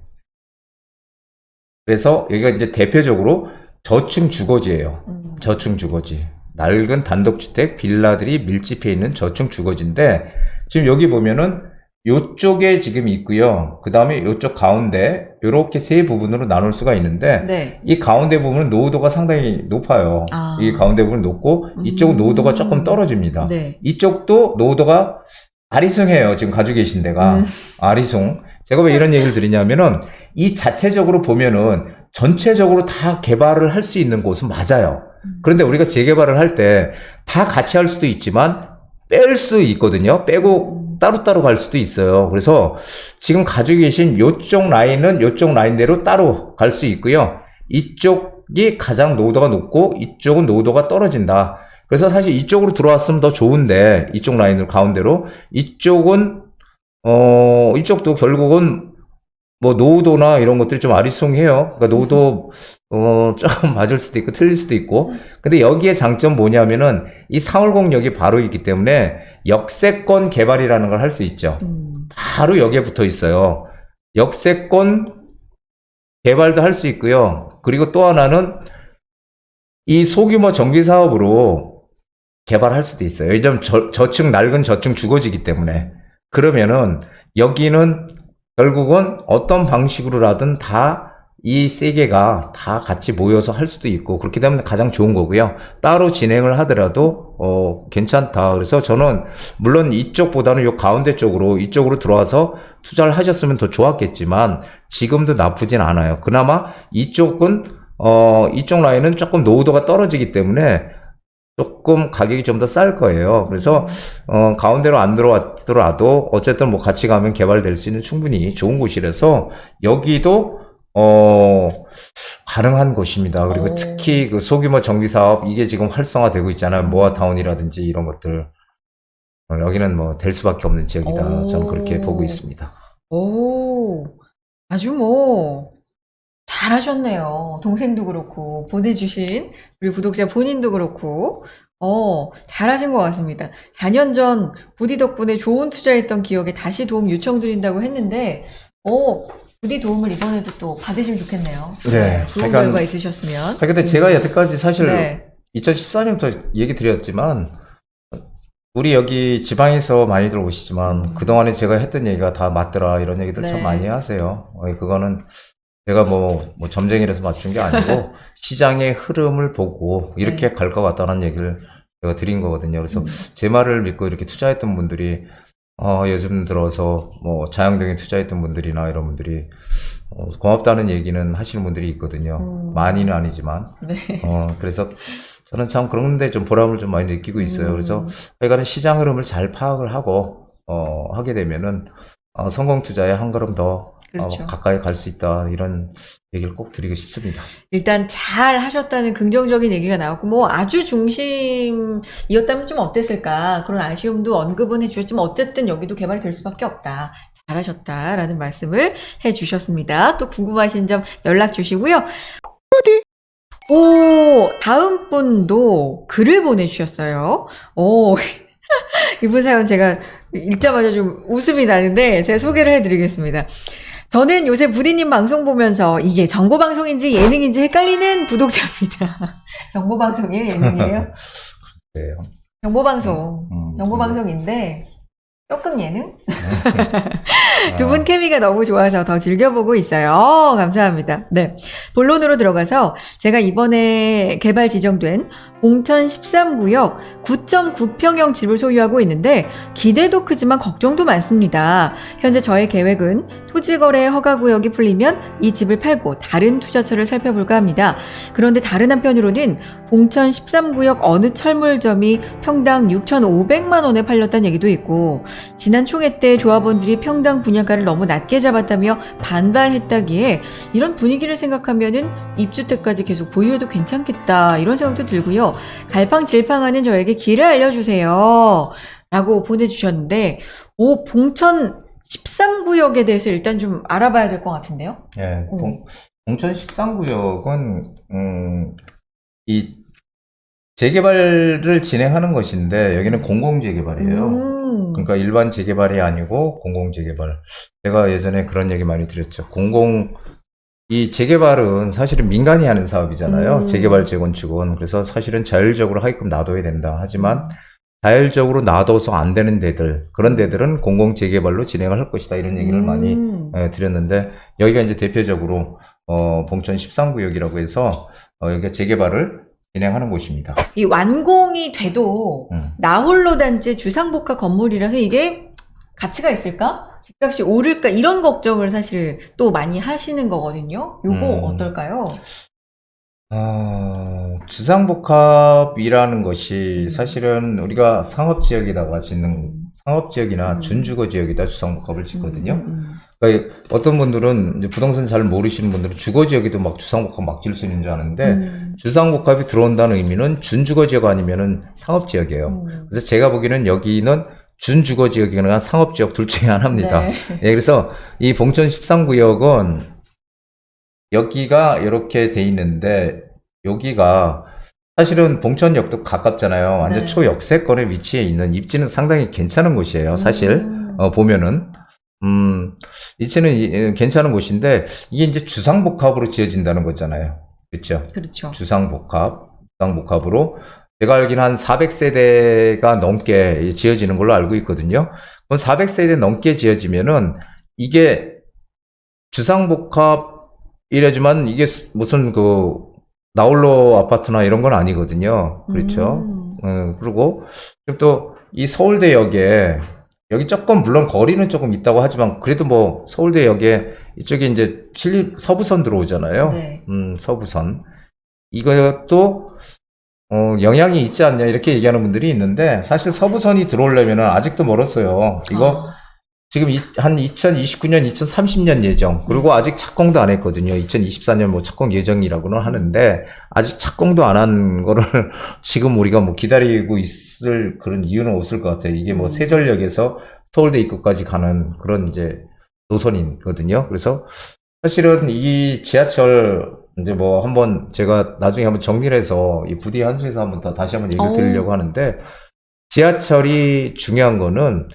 그래서 여기가 이제 대표적으로 저층 주거지예요. 저층 주거지. 낡은 단독주택, 빌라들이 밀집해 있는 저층 주거지인데, 지금 여기 보면은 요쪽에 지금 있고요. 그 다음에 요쪽 가운데 이렇게 세 부분으로 나눌 수가 있는데, 네. 이 가운데 부분은 노후도가 상당히 높아요. 아. 이 가운데 부분은 높고 이쪽은 노후도가 조금 떨어집니다. 네. 이쪽도 노후도가 아리송해요. 지금 가지고 계신 데가. 아리송. 제가 왜 이런 얘기를 드리냐면은 이 자체적으로 보면은 전체적으로 다 개발을 할 수 있는 곳은 맞아요. 그런데 우리가 재개발을 할 때 다 같이 할 수도 있지만 뺄 수 있거든요. 빼고 따로따로 갈 수도 있어요. 그래서 지금 가지고 계신 요쪽 라인은 요쪽 라인대로 따로 갈 수 있고요. 이쪽이 가장 노후도가 높고 이쪽은 노후도가 떨어진다. 그래서 사실 이쪽으로 들어왔으면 더 좋은데, 이쪽 라인으로 가운데로, 이쪽은 이쪽도 결국은 뭐 노후도나 이런 것들이 좀 아리송해요. 그러니까 노후도 조금 맞을 수도 있고 틀릴 수도 있고. 근데 여기에 장점 뭐냐면은 이 상월공역이 바로 있기 때문에 역세권 개발이라는 걸 할 수 있죠. 바로 여기에 붙어 있어요. 역세권 개발도 할 수 있고요. 그리고 또 하나는 이 소규모 정비 사업으로 개발할 수도 있어요. 왜냐면 저층 낡은 저층 주거지기 때문에. 그러면은 여기는 결국은 어떤 방식으로라든 다 이 세 개가 다 같이 모여서 할 수도 있고, 그렇기 때문에 가장 좋은 거고요. 따로 진행을 하더라도 괜찮다. 그래서 저는 물론 이쪽보다는 요 가운데 쪽으로 이쪽으로 들어와서 투자를 하셨으면 더 좋았겠지만 지금도 나쁘진 않아요. 그나마 이쪽은 이쪽 라인은 조금 노후도가 떨어지기 때문에 조금 가격이 좀 더 쌀 거예요. 그래서 가운데로 안 들어왔더라도 어쨌든 뭐 같이 가면 개발될 수 있는 충분히 좋은 곳이라서 여기도 가능한 곳입니다. 그리고 특히 그 소규모 정비 사업 이게 지금 활성화되고 있잖아요. 모아타운이라든지 이런 것들. 여기는 뭐 될 수밖에 없는 지역이다. 저는 그렇게 보고 있습니다. 오, 아주 뭐 잘하셨네요. 동생도 그렇고 보내주신 우리 구독자 본인도 그렇고 잘하신 것 같습니다. 4년 전 부디 덕분에 좋은 투자했던 기억에 다시 도움 요청드린다고 했는데 부디 도움을 이번에도 또 받으시면 좋겠네요. 네. 좋은 그러니까- 결과 있으셨으면. 근데 제가 여태까지 사실 네. 2014년부터 얘기 드렸지만 우리 여기 지방에서 많이들 오시지만 그동안에 제가 했던 얘기가 다 맞더라 이런 얘기들 네. 참 많이 하세요. 그거는 제가 뭐 점쟁이라서 맞춘 게 아니고 시장의 흐름을 보고 이렇게 네. 갈 것 같다는 얘기를 제가 드린 거거든요. 그래서 제 말을 믿고 이렇게 투자했던 분들이 요즘 들어서 뭐 자양동에 투자했던 분들이나 이런 분들이 고맙다는 얘기는 하시는 분들이 있거든요. 많이는 아니지만. 네. 그래서 저는 참 그런데 좀 보람을 좀 많이 느끼고 있어요. 그래서 하여간은 시장 흐름을 잘 파악을 하고 하게 되면은 성공 투자에 한 걸음 더 그렇죠. 가까이 갈 수 있다 이런 얘기를 꼭 드리고 싶습니다. 일단 잘 하셨다는 긍정적인 얘기가 나왔고, 뭐 아주 중심이었다면 좀 어땠을까 그런 아쉬움도 언급은 해주셨지만 어쨌든 여기도 개발이 될 수밖에 없다. 잘하셨다라는 말씀을 해주셨습니다. 또 궁금하신 점 연락 주시고요. 오, 다음 분도 글을 보내주셨어요. 오, 이분 사연 제가 읽자마자 좀 웃음이 나는데 제가 소개를 해드리겠습니다. 저는 요새 부디님 방송 보면서 이게 정보방송인지 예능인지 헷갈리는 구독자입니다. 정보방송이에요? 예능이에요? 네. 정보방송. 정보방송인데 조금 예능? 아, 두 분 케미가 너무 좋아서 더 즐겨보고 있어요. 감사합니다. 네. 본론으로 들어가서 제가 이번에 개발 지정된 봉천 13구역 9.9평형 집을 소유하고 있는데 기대도 크지만 걱정도 많습니다. 현재 저의 계획은 토지거래 허가구역이 풀리면 이 집을 팔고 다른 투자처를 살펴볼까 합니다. 그런데 다른 한편으로는 봉천 13구역 어느 철물점이 평당 6,500만 원에 팔렸다는 얘기도 있고 지난 총회 때 조합원들이 평당 분양가를 너무 낮게 잡았다며 반발했다기에 이런 분위기를 생각하면은 입주때까지 계속 보유해도 괜찮겠다 이런 생각도 들고요. 갈팡질팡하는 저에게 길을 알려주세요 라고 보내주셨는데 봉천 13구역에 대해서 일단 좀 알아봐야 될 것 같은데요. 예, 봉천 13구역은 이 재개발을 진행하는 것인데 여기는 공공재개발이에요. 그러니까 일반 재개발이 아니고 공공재개발. 제가 예전에 그런 얘기 많이 드렸죠. 이 재개발은 사실은 민간이 하는 사업이잖아요. 재개발 재건축은. 그래서 사실은 자율적으로 하게끔 놔둬야 된다. 하지만 자율적으로 놔둬서 안 되는 데들, 그런 데들은 공공재개발로 진행을 할 것이다. 이런 얘기를 많이 드렸는데 여기가 이제 대표적으로 봉천 13구역이라고 해서 여기가 재개발을 진행하는 곳입니다. 이 완공이 돼도 나홀로 단지 주상복합 건물이라서 이게 가치가 있을까? 집값이 오를까? 이런 걱정을 사실 또 많이 하시는 거거든요. 요거 어떨까요? 주상복합이라는 것이 사실은 우리가 상업지역에다가 짓는 상업지역이나 준주거지역에다 주상복합을 짓거든요. 그러니까 어떤 분들은 이제 부동산 잘 모르시는 분들은 주거지역에도 막 주상복합 막 지을 수 있는 줄 아는데 주상복합이 들어온다는 의미는 준주거지역 아니면은 상업지역이에요. 그래서 제가 보기에는 여기는 준주거지역이나 상업지역 둘 중에 하나입니다. 네. 예, 그래서 이 봉천 13구역은 여기가 이렇게 돼 있는데 여기가 사실은 봉천역도 가깝잖아요. 완전 네. 초역세권에 위치해 있는 입지는 상당히 괜찮은 곳이에요. 사실 보면은 입지는 괜찮은 곳인데 이게 이제 주상복합으로 지어진다는 거잖아요. 그렇죠? 그렇죠. 주상복합으로 제가 알기는 한 400세대가 넘게 지어지는 걸로 알고 있거든요. 그럼 400세대 넘게 지어지면은 이게 주상복합이라지만 이게 무슨 나홀로 아파트나 이런 건 아니거든요. 그렇죠. 그리고 또 이 서울대역에 여기 조금 물론 거리는 조금 있다고 하지만 그래도 뭐 서울대역에 이쪽에 이제 서부선 들어오잖아요. 네. 서부선. 이것도 영향이 있지 않냐 이렇게 얘기하는 분들이 있는데 사실 서부선이 들어오려면 아직도 멀었어요. 이거 지금 한 2029년, 2030년 예정. 그리고 아직 착공도 안 했거든요. 2024년 뭐 착공 예정이라고는 하는데 아직 착공도 안 한 거를 지금 우리가 뭐 기다리고 있을 그런 이유는 없을 것 같아요. 이게 뭐 세전역에서 서울대 입구까지 가는 그런 이제 노선이거든요. 그래서 사실은 이 지하철 이제 뭐 한번 제가 나중에 한번 정리를 해서 이 부디 한수에서 한번 다시 한번 얘기를 드리려고 하는데 지하철이 중요한 거는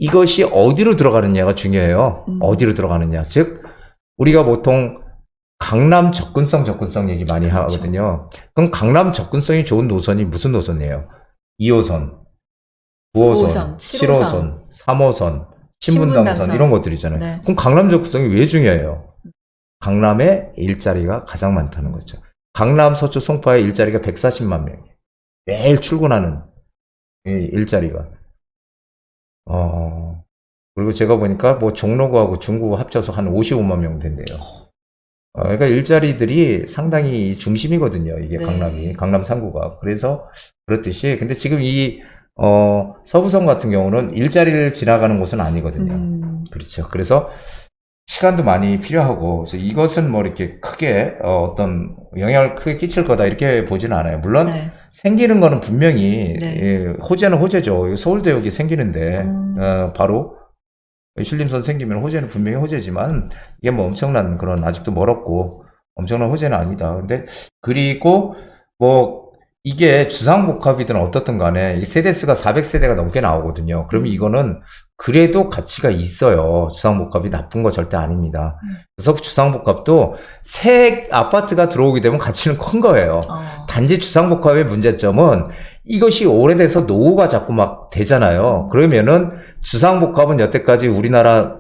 이것이 어디로 들어가느냐가 중요해요. 어디로 들어가느냐. 즉 우리가 보통 강남 접근성 얘기 많이 하거든요. 그럼 강남 접근성이 좋은 노선이 무슨 노선이에요? 2호선, 9호선, 7호선, 3호선, 신분당선 이런 것들이잖아요. 네. 그럼 강남 접근성이 왜 중요해요? 강남에 일자리가 가장 많다는 거죠. 강남, 서초, 송파에 일자리가 140만 명이에요. 매일 출근하는 이 일자리가. 그리고 제가 보니까 뭐 종로구하고 중구 합쳐서 한 55만 명 된대요. 그러니까 일자리들이 상당히 중심이거든요. 이게 네. 강남 3구가. 그래서 그렇듯이 근데 지금 이 서부선 같은 경우는 일자리를 지나가는 곳은 아니거든요. 그렇죠. 그래서 시간도 많이 필요하고, 그래서 이것은 뭐 이렇게 크게, 어떤 영향을 크게 끼칠 거다, 이렇게 보지는 않아요. 물론, 네. 생기는 거는 분명히, 네. 예, 호재는 호재죠. 서울대역이 생기는데, 바로, 신림선 생기면 호재는 분명히 호재지만, 이게 뭐 엄청난 그런, 아직도 멀었고, 엄청난 호재는 아니다. 근데, 그리고, 뭐, 이게 주상복합이든 어떻든 간에, 이 세대수가 400세대가 넘게 나오거든요. 그러면 이거는, 그래도 가치가 있어요. 주상복합이 나쁜 거 절대 아닙니다. 그래서 주상복합도 새 아파트가 들어오게 되면 가치는 큰 거예요. 단지 주상복합의 문제점은 이것이 오래돼서 노후가 자꾸 막 되잖아요. 그러면은 주상복합은 여태까지 우리나라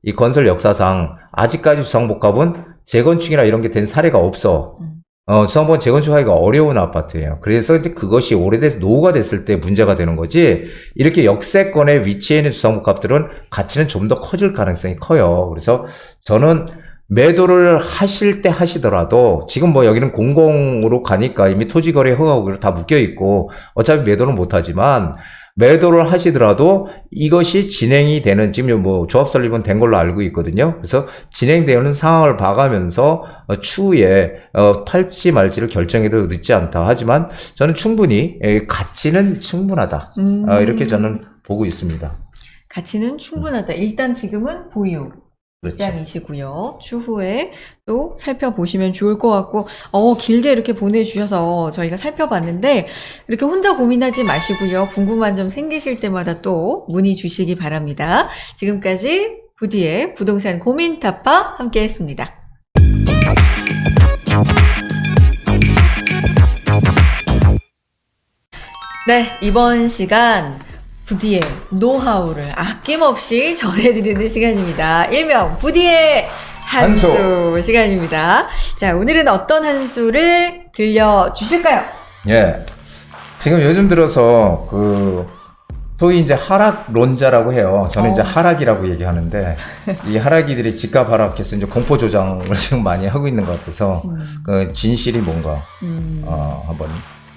이 건설 역사상 아직까지 주상복합은 재건축이나 이런 게 된 사례가 없어. 주상복합은 재건축하기가 어려운 아파트예요. 그래서 이제 그것이 오래돼서 노후가 됐을 때 문제가 되는 거지, 이렇게 역세권에 위치해 있는 주상복합들은 가치는 좀 더 커질 가능성이 커요. 그래서 저는 매도를 하실 때 하시더라도, 지금 뭐 여기는 공공으로 가니까 이미 토지거래 허가가 다 묶여 있고, 어차피 매도는 못 하지만, 매도를 하시더라도 이것이 진행이 되는, 지금 뭐 조합 설립은 된 걸로 알고 있거든요. 그래서 진행되는 상황을 봐가면서 추후에 팔지 말지를 결정해도 늦지 않다. 하지만 저는 충분히 가치는 충분하다. 이렇게 저는 보고 있습니다. 가치는 충분하다. 일단 지금은 보유. 그렇죠. 입장이시고요. 추후에 또 살펴보시면 좋을 것 같고, 길게 이렇게 보내주셔서 저희가 살펴봤는데, 이렇게 혼자 고민하지 마시고요. 궁금한 점 생기실 때마다 또 문의 주시기 바랍니다. 지금까지 부디의 부동산 고민 타파 함께 했습니다. 네, 이번 시간 부디의 노하우를 아낌없이 전해드리는 시간입니다. 일명 부디의 한수 시간입니다. 자, 오늘은 어떤 한수를 들려주실까요? 예. 지금 요즘 들어서 소위 이제 하락론자라고 해요. 저는 이제 하락이라고 얘기하는데, 이 하락이들이 집값 하락해서 이제 공포 조장을 지금 많이 하고 있는 것 같아서, 그 진실이 뭔가, 한번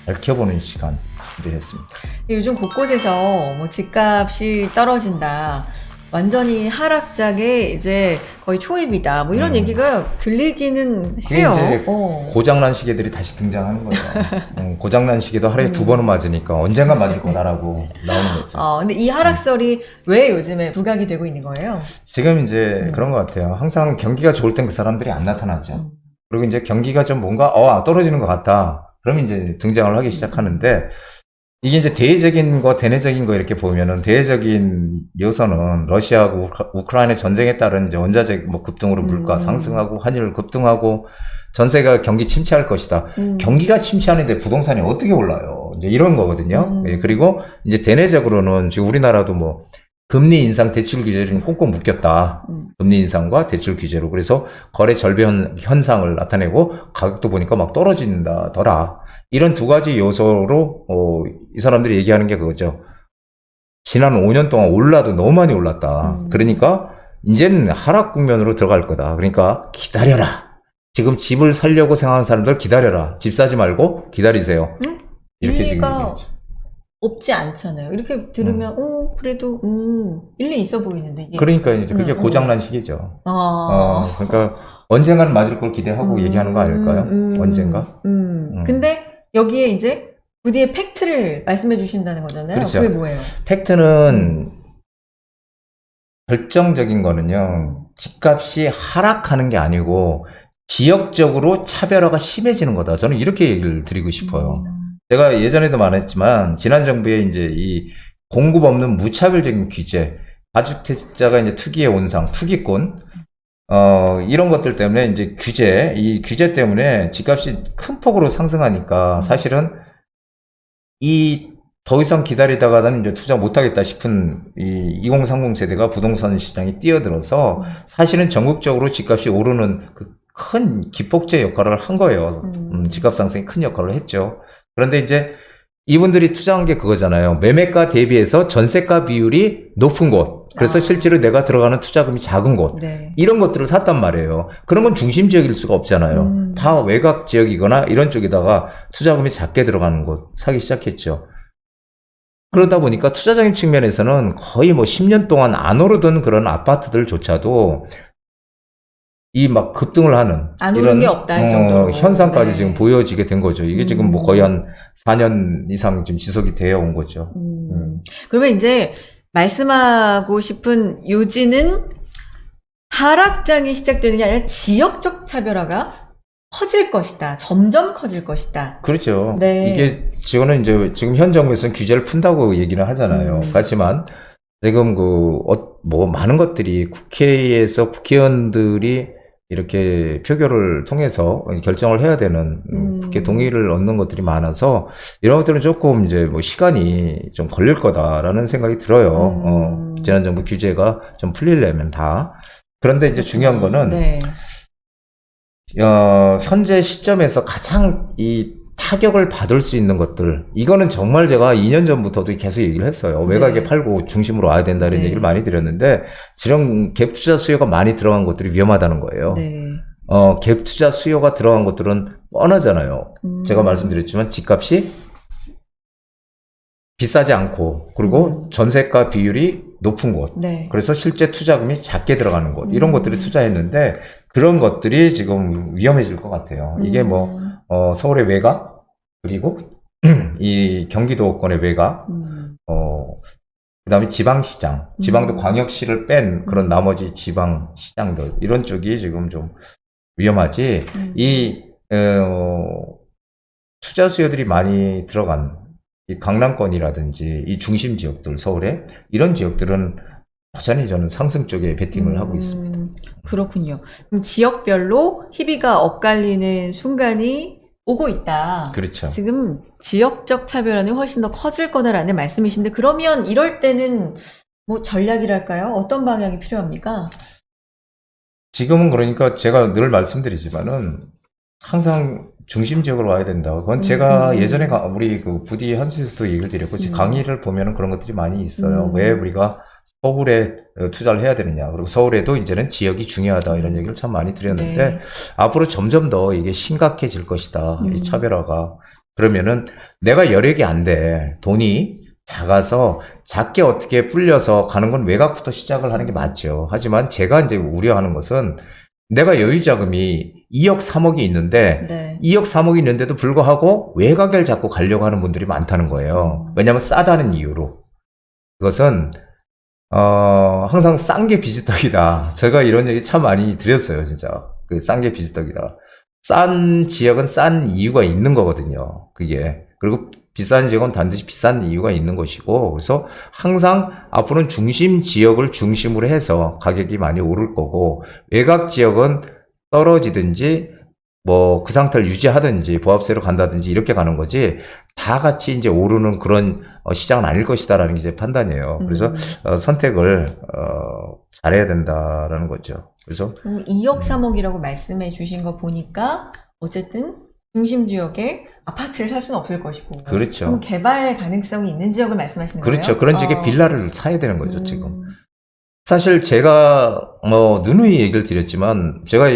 밝혀보는 시간 준비했습니다. 요즘 곳곳에서 뭐 집값이 떨어진다, 완전히 하락장에 이제 거의 초입이다, 뭐 이런 얘기가 들리기는 해요. 이제 고장난 시계들이 다시 등장하는 거죠. 고장난 시계도 하루에 2번은 맞으니까 언젠가 맞을 거다라고 나오는 거죠. 근데 이 하락설이 왜 요즘에 부각이 되고 있는 거예요? 지금 이제 그런 것 같아요. 항상 경기가 좋을 땐 그 사람들이 안 나타나죠. 그리고 이제 경기가 좀 뭔가 떨어지는 것 같다, 그러면 이제 등장을 하기 시작하는데, 이게 이제 대외적인 거, 대내적인 거 이렇게 보면은, 대외적인 요소는 러시아하고 우크라이나 전쟁에 따른 이제 원자재 뭐 급등으로 물가 상승하고 환율 급등하고 전 세계가 경기 침체할 것이다. 경기가 침체하는데 부동산이 어떻게 올라요? 이제 이런 거거든요. 예, 그리고 이제 대내적으로는 지금 우리나라도 뭐 금리 인상, 대출 규제를 꽁꽁 묶였다. 금리 인상과 대출 규제로. 그래서 거래 절벽 현상을 나타내고 가격도 보니까 막 떨어진다더라. 이런 두 가지 요소로 이 사람들이 얘기하는 게 그거죠. 지난 5년 동안 올라도 너무 많이 올랐다. 그러니까 이제는 하락 국면으로 들어갈 거다. 그러니까 기다려라. 지금 집을 살려고 생각하는 사람들 기다려라. 집 사지 말고 기다리세요. 이렇게 지금 얘기하죠. 없지 않잖아요. 이렇게 들으면 그래도 일리 있어 보이는데 이게. 그러니까 이제 그게 고장난 시기죠. 그러니까 언젠가는 맞을 걸 기대하고 얘기하는 거 아닐까요? 언젠가? 근데 여기에 이제 부디의 팩트를 말씀해 주신다는 거잖아요. 그렇죠. 그게 뭐예요? 팩트는 결정적인 거는요, 집값이 하락하는 게 아니고 지역적으로 차별화가 심해지는 거다. 저는 이렇게 얘기를 드리고 싶어요. 제가 예전에도 말했지만, 지난 정부에 이제 이 공급 없는 무차별적인 규제, 다주택자가 이제 투기의 온상, 투기권, 이런 것들 때문에 이제 이 규제 때문에 집값이 큰 폭으로 상승하니까 사실은 더 이상 기다리다가는 이제 투자 못하겠다 싶은 이 2030 세대가 부동산 시장에 뛰어들어서 사실은 전국적으로 집값이 오르는 그 큰 기폭제 역할을 한 거예요. 집값 상승이 큰 역할을 했죠. 그런데 이제 이분들이 투자한 게 그거잖아요. 매매가 대비해서 전세가 비율이 높은 곳. 그래서 실제로 내가 들어가는 투자금이 작은 곳. 네. 이런 것들을 샀단 말이에요. 그런 건 중심 지역일 수가 없잖아요. 다 외곽 지역이거나 이런 쪽에다가 투자금이 작게 들어가는 곳 사기 시작했죠. 그러다 보니까 투자적인 측면에서는 거의 뭐 10년 동안 안 오르던 그런 아파트들조차도 이 막 급등을 하는 안 오른 게 없다 할 정도로. 현상까지 네. 지금 보여지게 된 거죠. 이게 지금 뭐 거의 한 4년 이상 지금 지속이 되어 온 거죠. 그러면 이제 말씀하고 싶은 요지는 하락장이 시작되는 게 아니라 지역적 차별화가 커질 것이다. 점점 커질 것이다. 그렇죠. 네. 이게 지금 현 정부에서는 규제를 푼다고 얘기를 하잖아요. 그렇지만 지금 뭐 많은 것들이 국회에서 국회의원들이 이렇게 표결을 통해서 결정을 해야 되는 국회 동의를 얻는 것들이 많아서 이런 것들은 조금 이제 뭐 시간이 좀 걸릴 거다라는 생각이 들어요. 지난 정부 규제가 좀 풀리려면 다. 그런데 이제 중요한 거는 네. 현재 시점에서 가장 이 타격을 받을 수 있는 것들, 이거는 정말 제가 2년 전부터도 계속 얘기를 했어요. 외곽에 네. 팔고 중심으로 와야 된다는 네. 얘기를 많이 드렸는데, 지금 갭 투자 수요가 많이 들어간 것들이 위험하다는 거예요. 네. 갭 투자 수요가 들어간 것들은 뻔하잖아요. 제가 말씀드렸지만 집값이 비싸지 않고, 그리고 전세가 비율이 높은 곳. 네. 그래서 실제 투자금이 작게 들어가는 곳. 이런 것들을 투자했는데, 그런 것들이 지금 위험해질 것 같아요. 이게 뭐, 서울의 외곽, 그리고 이 경기도권의 외곽, 그 다음에 지방시장, 지방도 광역시를 뺀 그런 나머지 지방시장들, 이런 쪽이 지금 좀 위험하지, 투자 수요들이 많이 들어간 이 강남권이라든지 이 중심 지역들, 서울에, 이런 지역들은 여전히 저는 상승 쪽에 베팅을 하고 있습니다. 그렇군요. 그럼 지역별로 희비가 엇갈리는 순간이 오고 있다. 그렇죠. 지금 지역적 차별화는 훨씬 더 커질 거다라는 말씀이신데, 그러면 이럴 때는 뭐 전략이랄까요? 어떤 방향이 필요합니까? 지금은 그러니까 제가 늘 말씀드리지만은 항상 중심 지역으로 와야 된다. 그건 제가 예전에 우리 그 부디 한수에서도 얘기를 드렸고, 강의를 보면은 그런 것들이 많이 있어요. 왜 우리가 서울에 투자를 해야 되느냐. 그리고 서울에도 이제는 지역이 중요하다. 이런 얘기를 참 많이 드렸는데, 네. 앞으로 점점 더 이게 심각해질 것이다. 이 차별화가. 그러면은 내가 여력이 안 돼. 돈이 작아서 작게 어떻게 불려서 가는 건 외곽부터 시작을 하는 게 맞죠. 하지만 제가 이제 우려하는 것은 내가 여유 자금이 2억, 3억이 있는데, 네. 2억, 3억이 있는데도 불구하고 외곽을 잡고 가려고 하는 분들이 많다는 거예요. 왜냐하면 싸다는 이유로. 그것은 항상 싼 게 비지떡이다. 제가 이런 얘기 참 많이 드렸어요, 진짜. 그 싼 게 비지떡이다. 싼 지역은 싼 이유가 있는 거거든요, 그게. 그리고 비싼 지역은 반드시 비싼 이유가 있는 것이고, 그래서 항상 앞으로는 중심 지역을 중심으로 해서 가격이 많이 오를 거고, 외곽 지역은 떨어지든지, 뭐, 그 상태를 유지하든지, 보합세로 간다든지, 이렇게 가는 거지, 다 같이 이제 오르는 그런 시장은 아닐 것이다라는 게 제 판단이에요. 그래서 선택을 잘해야 된다라는 거죠. 그래서 2억, 3억이라고 말씀해 주신 거 보니까 어쨌든 중심 지역에 아파트를 살 수는 없을 것이고. 그렇죠. 그럼 개발 가능성이 있는 지역을 말씀하시는 거예요? 그렇죠. 그런 지역에 빌라를 사야 되는 거죠, 지금. 사실 제가 누누이 얘기를 드렸지만, 제가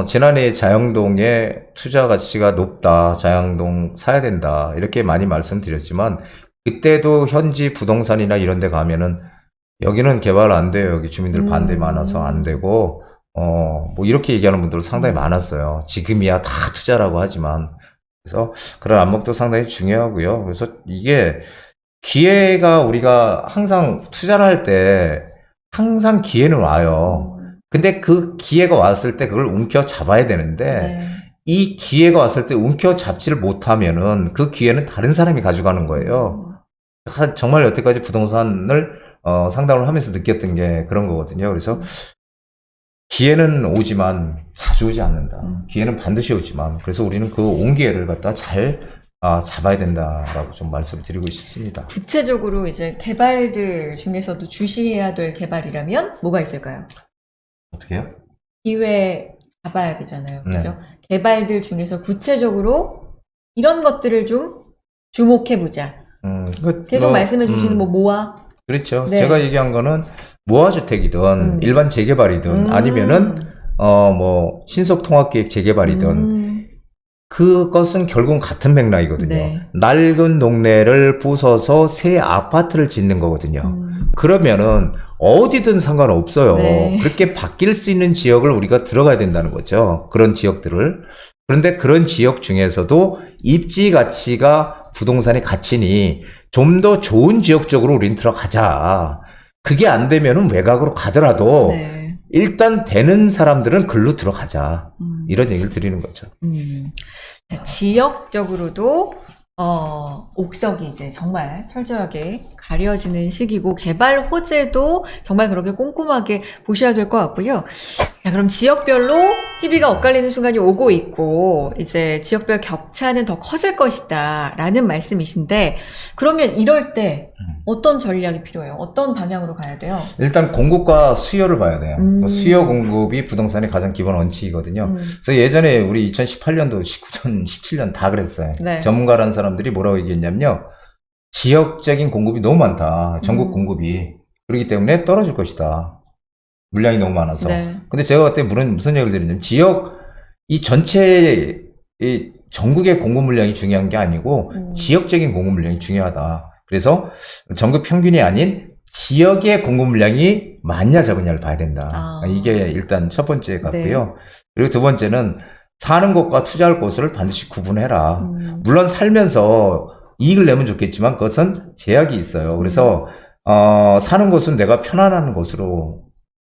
지난해 자영동의 투자 가치가 높다, 자영동 사야 된다, 이렇게 많이 말씀드렸지만, 그때도 현지 부동산이나 이런 데 가면은, 여기는 개발 안 돼요. 여기 주민들 반대 많아서 안 되고, 뭐 이렇게 얘기하는 분들 상당히 많았어요. 지금이야 다 투자라고 하지만. 그래서 그런 안목도 상당히 중요하고요. 그래서 이게 기회가, 우리가 항상 투자를 할 때 항상 기회는 와요. 근데 그 기회가 왔을 때 그걸 움켜 잡아야 되는데, 네. 이 기회가 왔을 때 움켜 잡지를 못하면은 그 기회는 다른 사람이 가져가는 거예요. 정말 여태까지 부동산을 상담을 하면서 느꼈던 게 그런 거거든요. 그래서 기회는 오지만 자주 오지 않는다. 기회는 반드시 오지만 그래서 우리는 그 온 기회를 갖다 잘 잡아야 된다라고 좀 말씀드리고 싶습니다. 구체적으로 이제 개발들 중에서도 주시해야 될 개발이라면 뭐가 있을까요? 어떻게 해요? 기회 잡아야 되잖아요. 네. 그죠? 개발들 중에서 구체적으로 이런 것들을 좀 주목해보자. 계속 말씀해 주시는 뭐 모아? 그렇죠. 네. 제가 얘기한 거는 무화주택이든 일반 재개발이든 아니면은 뭐 신속통합계획 재개발이든 그것은 결국은 같은 맥락이거든요. 네. 낡은 동네를 부숴서 새 아파트를 짓는 거거든요. 그러면은 어디든 상관없어요. 네. 그렇게 바뀔 수 있는 지역을 우리가 들어가야 된다는 거죠. 그런 지역들을. 그런데 그런 지역 중에서도 입지 가치가 부동산의 가치니 좀 더 좋은 지역 쪽으로 우린 들어가자. 그게 안 되면은 외곽으로 가더라도 네. 일단 되는 사람들은 글로 들어가자. 이런 얘기를 드리는 거죠. 자, 지역적으로도 옥석이 이제 정말 철저하게 가려지는 시기고 개발 호재도 정말 그렇게 꼼꼼하게 보셔야 될 것 같고요. 자, 그럼 지역별로 희비가 엇갈리는 순간이 오고 있고 이제 지역별 격차는 더 커질 것이다 라는 말씀이신데 그러면 이럴 때 어떤 전략이 필요해요? 어떤 방향으로 가야 돼요? 일단 공급과 수요를 봐야 돼요. 수요 공급이 부동산의 가장 기본 원칙이거든요. 그래서 예전에 우리 2018년도, 19년, 17년 다 그랬어요. 네. 전문가라는 사람들이 뭐라고 얘기했냐면요. 지역적인 공급이 너무 많다. 전국 공급이. 그렇기 때문에 떨어질 것이다. 물량이 너무 많아서. 네. 근데 제가 그때 무슨 얘기를 드렸냐면 지역, 이 전체, 이 전국의 공급 물량이 중요한 게 아니고 지역적인 공급 물량이 중요하다. 그래서 전국 평균이 아닌 지역의 공급 물량이 많냐 적으냐를 봐야 된다. 이게 일단 첫 번째 같고요. 네. 그리고 두 번째는 사는 곳과 투자할 곳을 반드시 구분해라. 물론 살면서 이익을 내면 좋겠지만 그것은 제약이 있어요. 그래서 사는 곳은 내가 편안한 곳으로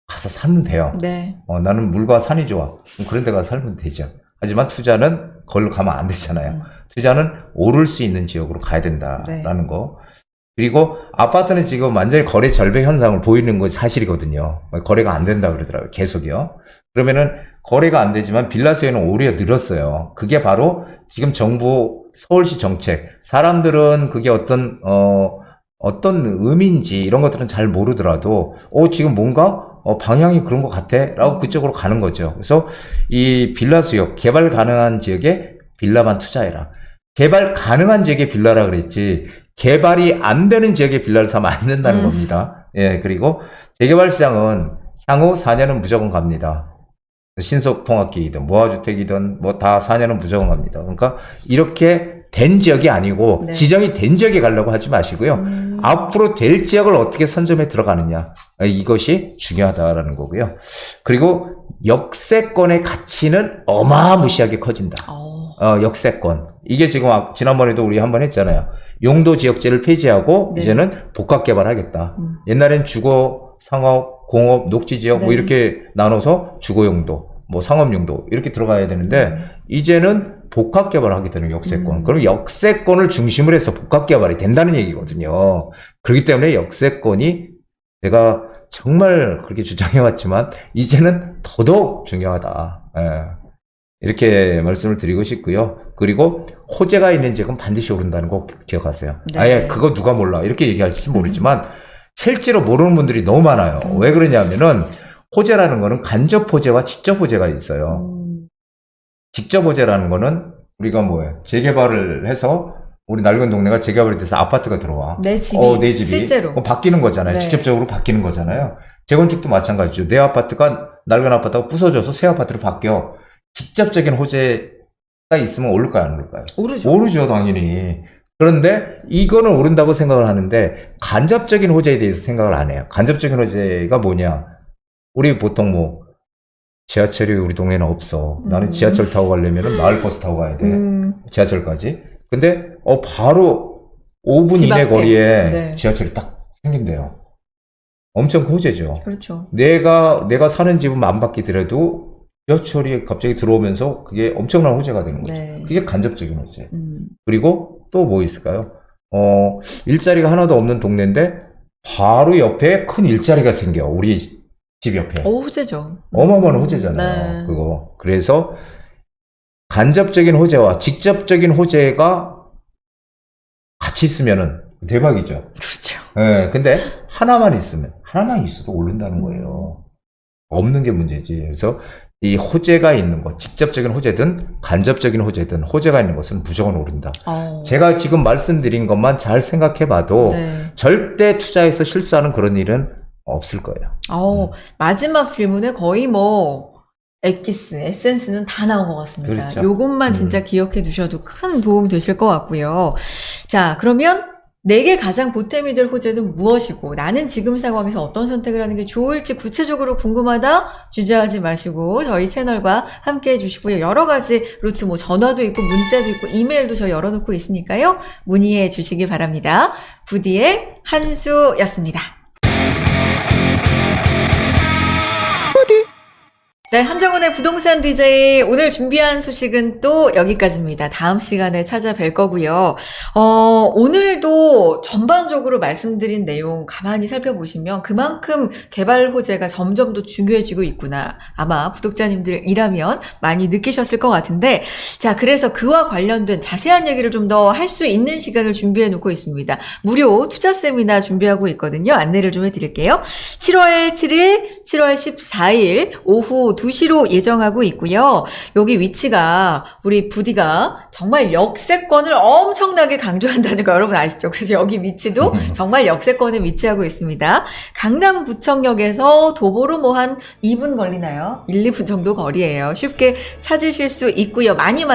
가서 살면 돼요. 네. 나는 물과 산이 좋아. 그럼 그런 데 가서 살면 되죠. 하지만 투자는 거기로 가면 안 되잖아요. 투자는 오를 수 있는 지역으로 가야 된다라는 네. 거. 그리고 아파트는 지금 완전히 거래 절벽 현상을 보이는 건 사실이거든요. 거래가 안 된다 그러더라고요. 계속이요. 그러면은 거래가 안 되지만 빌라 수요는 오히려 늘었어요. 그게 바로 지금 정부 서울시 정책. 사람들은 그게 어떤 의미인지 이런 것들은 잘 모르더라도 지금 뭔가 방향이 그런 것 같아 라고 그쪽으로 가는 거죠. 그래서 이 빌라 수요, 개발 가능한 지역에 빌라만 투자해라. 개발 가능한 지역에 빌라라 그랬지 개발이 안 되는 지역에 빌라를 사면 안 된다는 겁니다. 예, 그리고 재개발 시장은 향후 4년은 무조건 갑니다. 신속통합기이든 무화주택이든 뭐 다 4년은 무조건 갑니다. 그러니까 이렇게 된 지역이 아니고 네. 지정이 된 지역에 가려고 하지 마시고요. 앞으로 될 지역을 어떻게 선점해 들어가느냐. 이것이 중요하다라는 거고요. 그리고 역세권의 가치는 어마무시하게 커진다. 역세권. 이게 지금 지난번에도 우리 한번 했잖아요. 용도 지역제를 폐지하고 네. 이제는 복합 개발하겠다. 옛날엔 주거, 상업, 공업, 녹지 지역 뭐 네. 이렇게 나눠서 주거 용도, 뭐 상업 용도 이렇게 들어가야 되는데 이제는 복합 개발하게 되는 역세권. 그럼 역세권을 중심으로 해서 복합 개발이 된다는 얘기거든요. 그렇기 때문에 역세권이 제가 정말 그렇게 주장해왔지만 이제는 더더욱 중요하다. 예. 이렇게 말씀을 드리고 싶고요. 그리고 호재가 있는 지역은 반드시 오른다는 거 기억하세요. 네. 아예 그거 누가 몰라 이렇게 얘기할지 모르지만 실제로 모르는 분들이 너무 많아요. 왜 그러냐면은 호재라는 거는 간접 호재와 직접 호재가 있어요. 직접 호재라는 거는 우리가 뭐예요? 재개발을 해서 우리 낡은 동네가 재개발이 돼서 아파트가 들어와. 내 집이, 내 집이 실제로 바뀌는 거잖아요. 네. 직접적으로 바뀌는 거잖아요. 재건축도 마찬가지죠. 내 아파트가 낡은 아파트가 부서져서 새 아파트로 바뀌어. 직접적인 호재가 있으면 오를까요, 안 오를까요? 오르죠. 오르죠, 당연히. 그런데 이거는 오른다고 생각을 하는데 간접적인 호재에 대해서 생각을 안 해요. 간접적인 호재가 뭐냐? 우리 보통 뭐 지하철이 우리 동네는 없어. 나는 지하철 타고 가려면 마을버스 타고 가야 돼. 지하철까지. 근데 바로 5분 집 이내 앞에. 거리에 네. 지하철이 딱 생긴대요. 엄청 호재죠. 그렇죠. 내가 사는 집은 만 바뀌더라도 지하철이 갑자기 들어오면서 그게 엄청난 호재가 되는 거죠. 네. 그게 간접적인 호재. 그리고 또 뭐 있을까요? 일자리가 하나도 없는 동네인데 바로 옆에 큰 일자리가 생겨. 우리 집 옆에. 호재죠. 어마어마한 호재잖아요. 네. 그거. 그래서 간접적인 호재와 직접적인 호재가 같이 있으면은 대박이죠. 그렇죠. 예, 근데 하나만 있어도 오른다는 거예요. 없는 게 문제지. 그래서 이 호재가 있는 것, 직접적인 호재든 간접적인 호재든 호재가 있는 것은 무조건 오른다. 제가 지금 말씀드린 것만 잘 생각해 봐도 네. 절대 투자에서 실수하는 그런 일은 없을 거예요. 마지막 질문에 거의 뭐 엑기스, 에센스는 다 나온 것 같습니다. 그렇죠. 요것만 진짜 기억해 두셔도 큰 도움 되실 것 같고요. 자, 그러면 내게 가장 보탬이 될 호재는 무엇이고 나는 지금 상황에서 어떤 선택을 하는 게 좋을지 구체적으로 궁금하다? 주저하지 마시고 저희 채널과 함께 해주시고요. 여러 가지 루트 뭐 전화도 있고 문자도 있고 이메일도 저희 열어놓고 있으니까요. 문의해 주시기 바랍니다. 부디의 한수였습니다. 네, 한정훈의 부동산 DJ 오늘 준비한 소식은 또 여기까지입니다. 다음 시간에 찾아뵐 거고요. 오늘도 전반적으로 말씀드린 내용 가만히 살펴보시면 그만큼 개발 호재가 점점 더 중요해지고 있구나. 아마 구독자님들이라면 많이 느끼셨을 것 같은데 자, 그래서 그와 관련된 자세한 얘기를 좀 더 할 수 있는 시간을 준비해 놓고 있습니다. 무료 투자 세미나 준비하고 있거든요. 안내를 좀 해드릴게요. 7월 7일, 7월 14일 오후 2시로 예정하고 있고요. 여기 위치가 우리 부디가 정말 역세권을 엄청나게 강조한다는 거 여러분 아시죠? 그래서 여기 위치도 정말 역세권에 위치하고 있습니다. 강남구청역에서 도보로 뭐 한 2분 걸리나요? 1, 2분 정도 거리예요. 쉽게 찾으실 수 있고요. 많이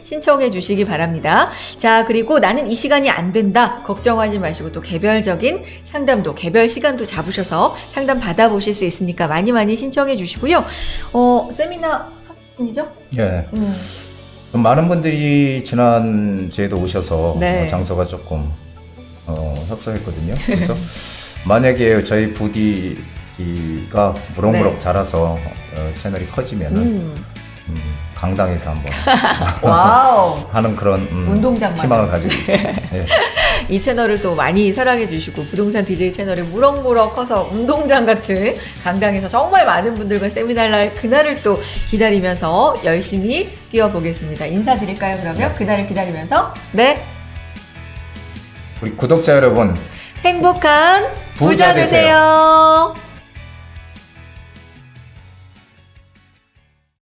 신청해 주시기 바랍니다. 자, 그리고 나는 이 시간이 안 된다. 걱정하지 마시고 또 개별적인 상담도 개별 시간도 잡으셔서 상담 받아보실 수 있으니까 많이 신청해 주시고요. 세미나 선이죠? 예. 많은 분들이 지난 주에도 오셔서 네. 장소가 조금 협소했거든요. 그래서 만약에 저희 부디가 무럭무럭 네. 자라서 채널이 커지면은 강당에서 한번 와우. 하는 그런 운동장만. 희망을 가지고 있습니다. 예. 이 채널을 또 많이 사랑해 주시고 부동산 DJ 채널이 무럭무럭 커서 운동장 같은 강당에서 정말 많은 분들과 세미나를 할 그날을 또 기다리면서 열심히 뛰어보겠습니다. 인사드릴까요? 그러면 그날을 기다리면서 네, 우리 구독자 여러분 행복한 부자 부자 되세요. 되세요.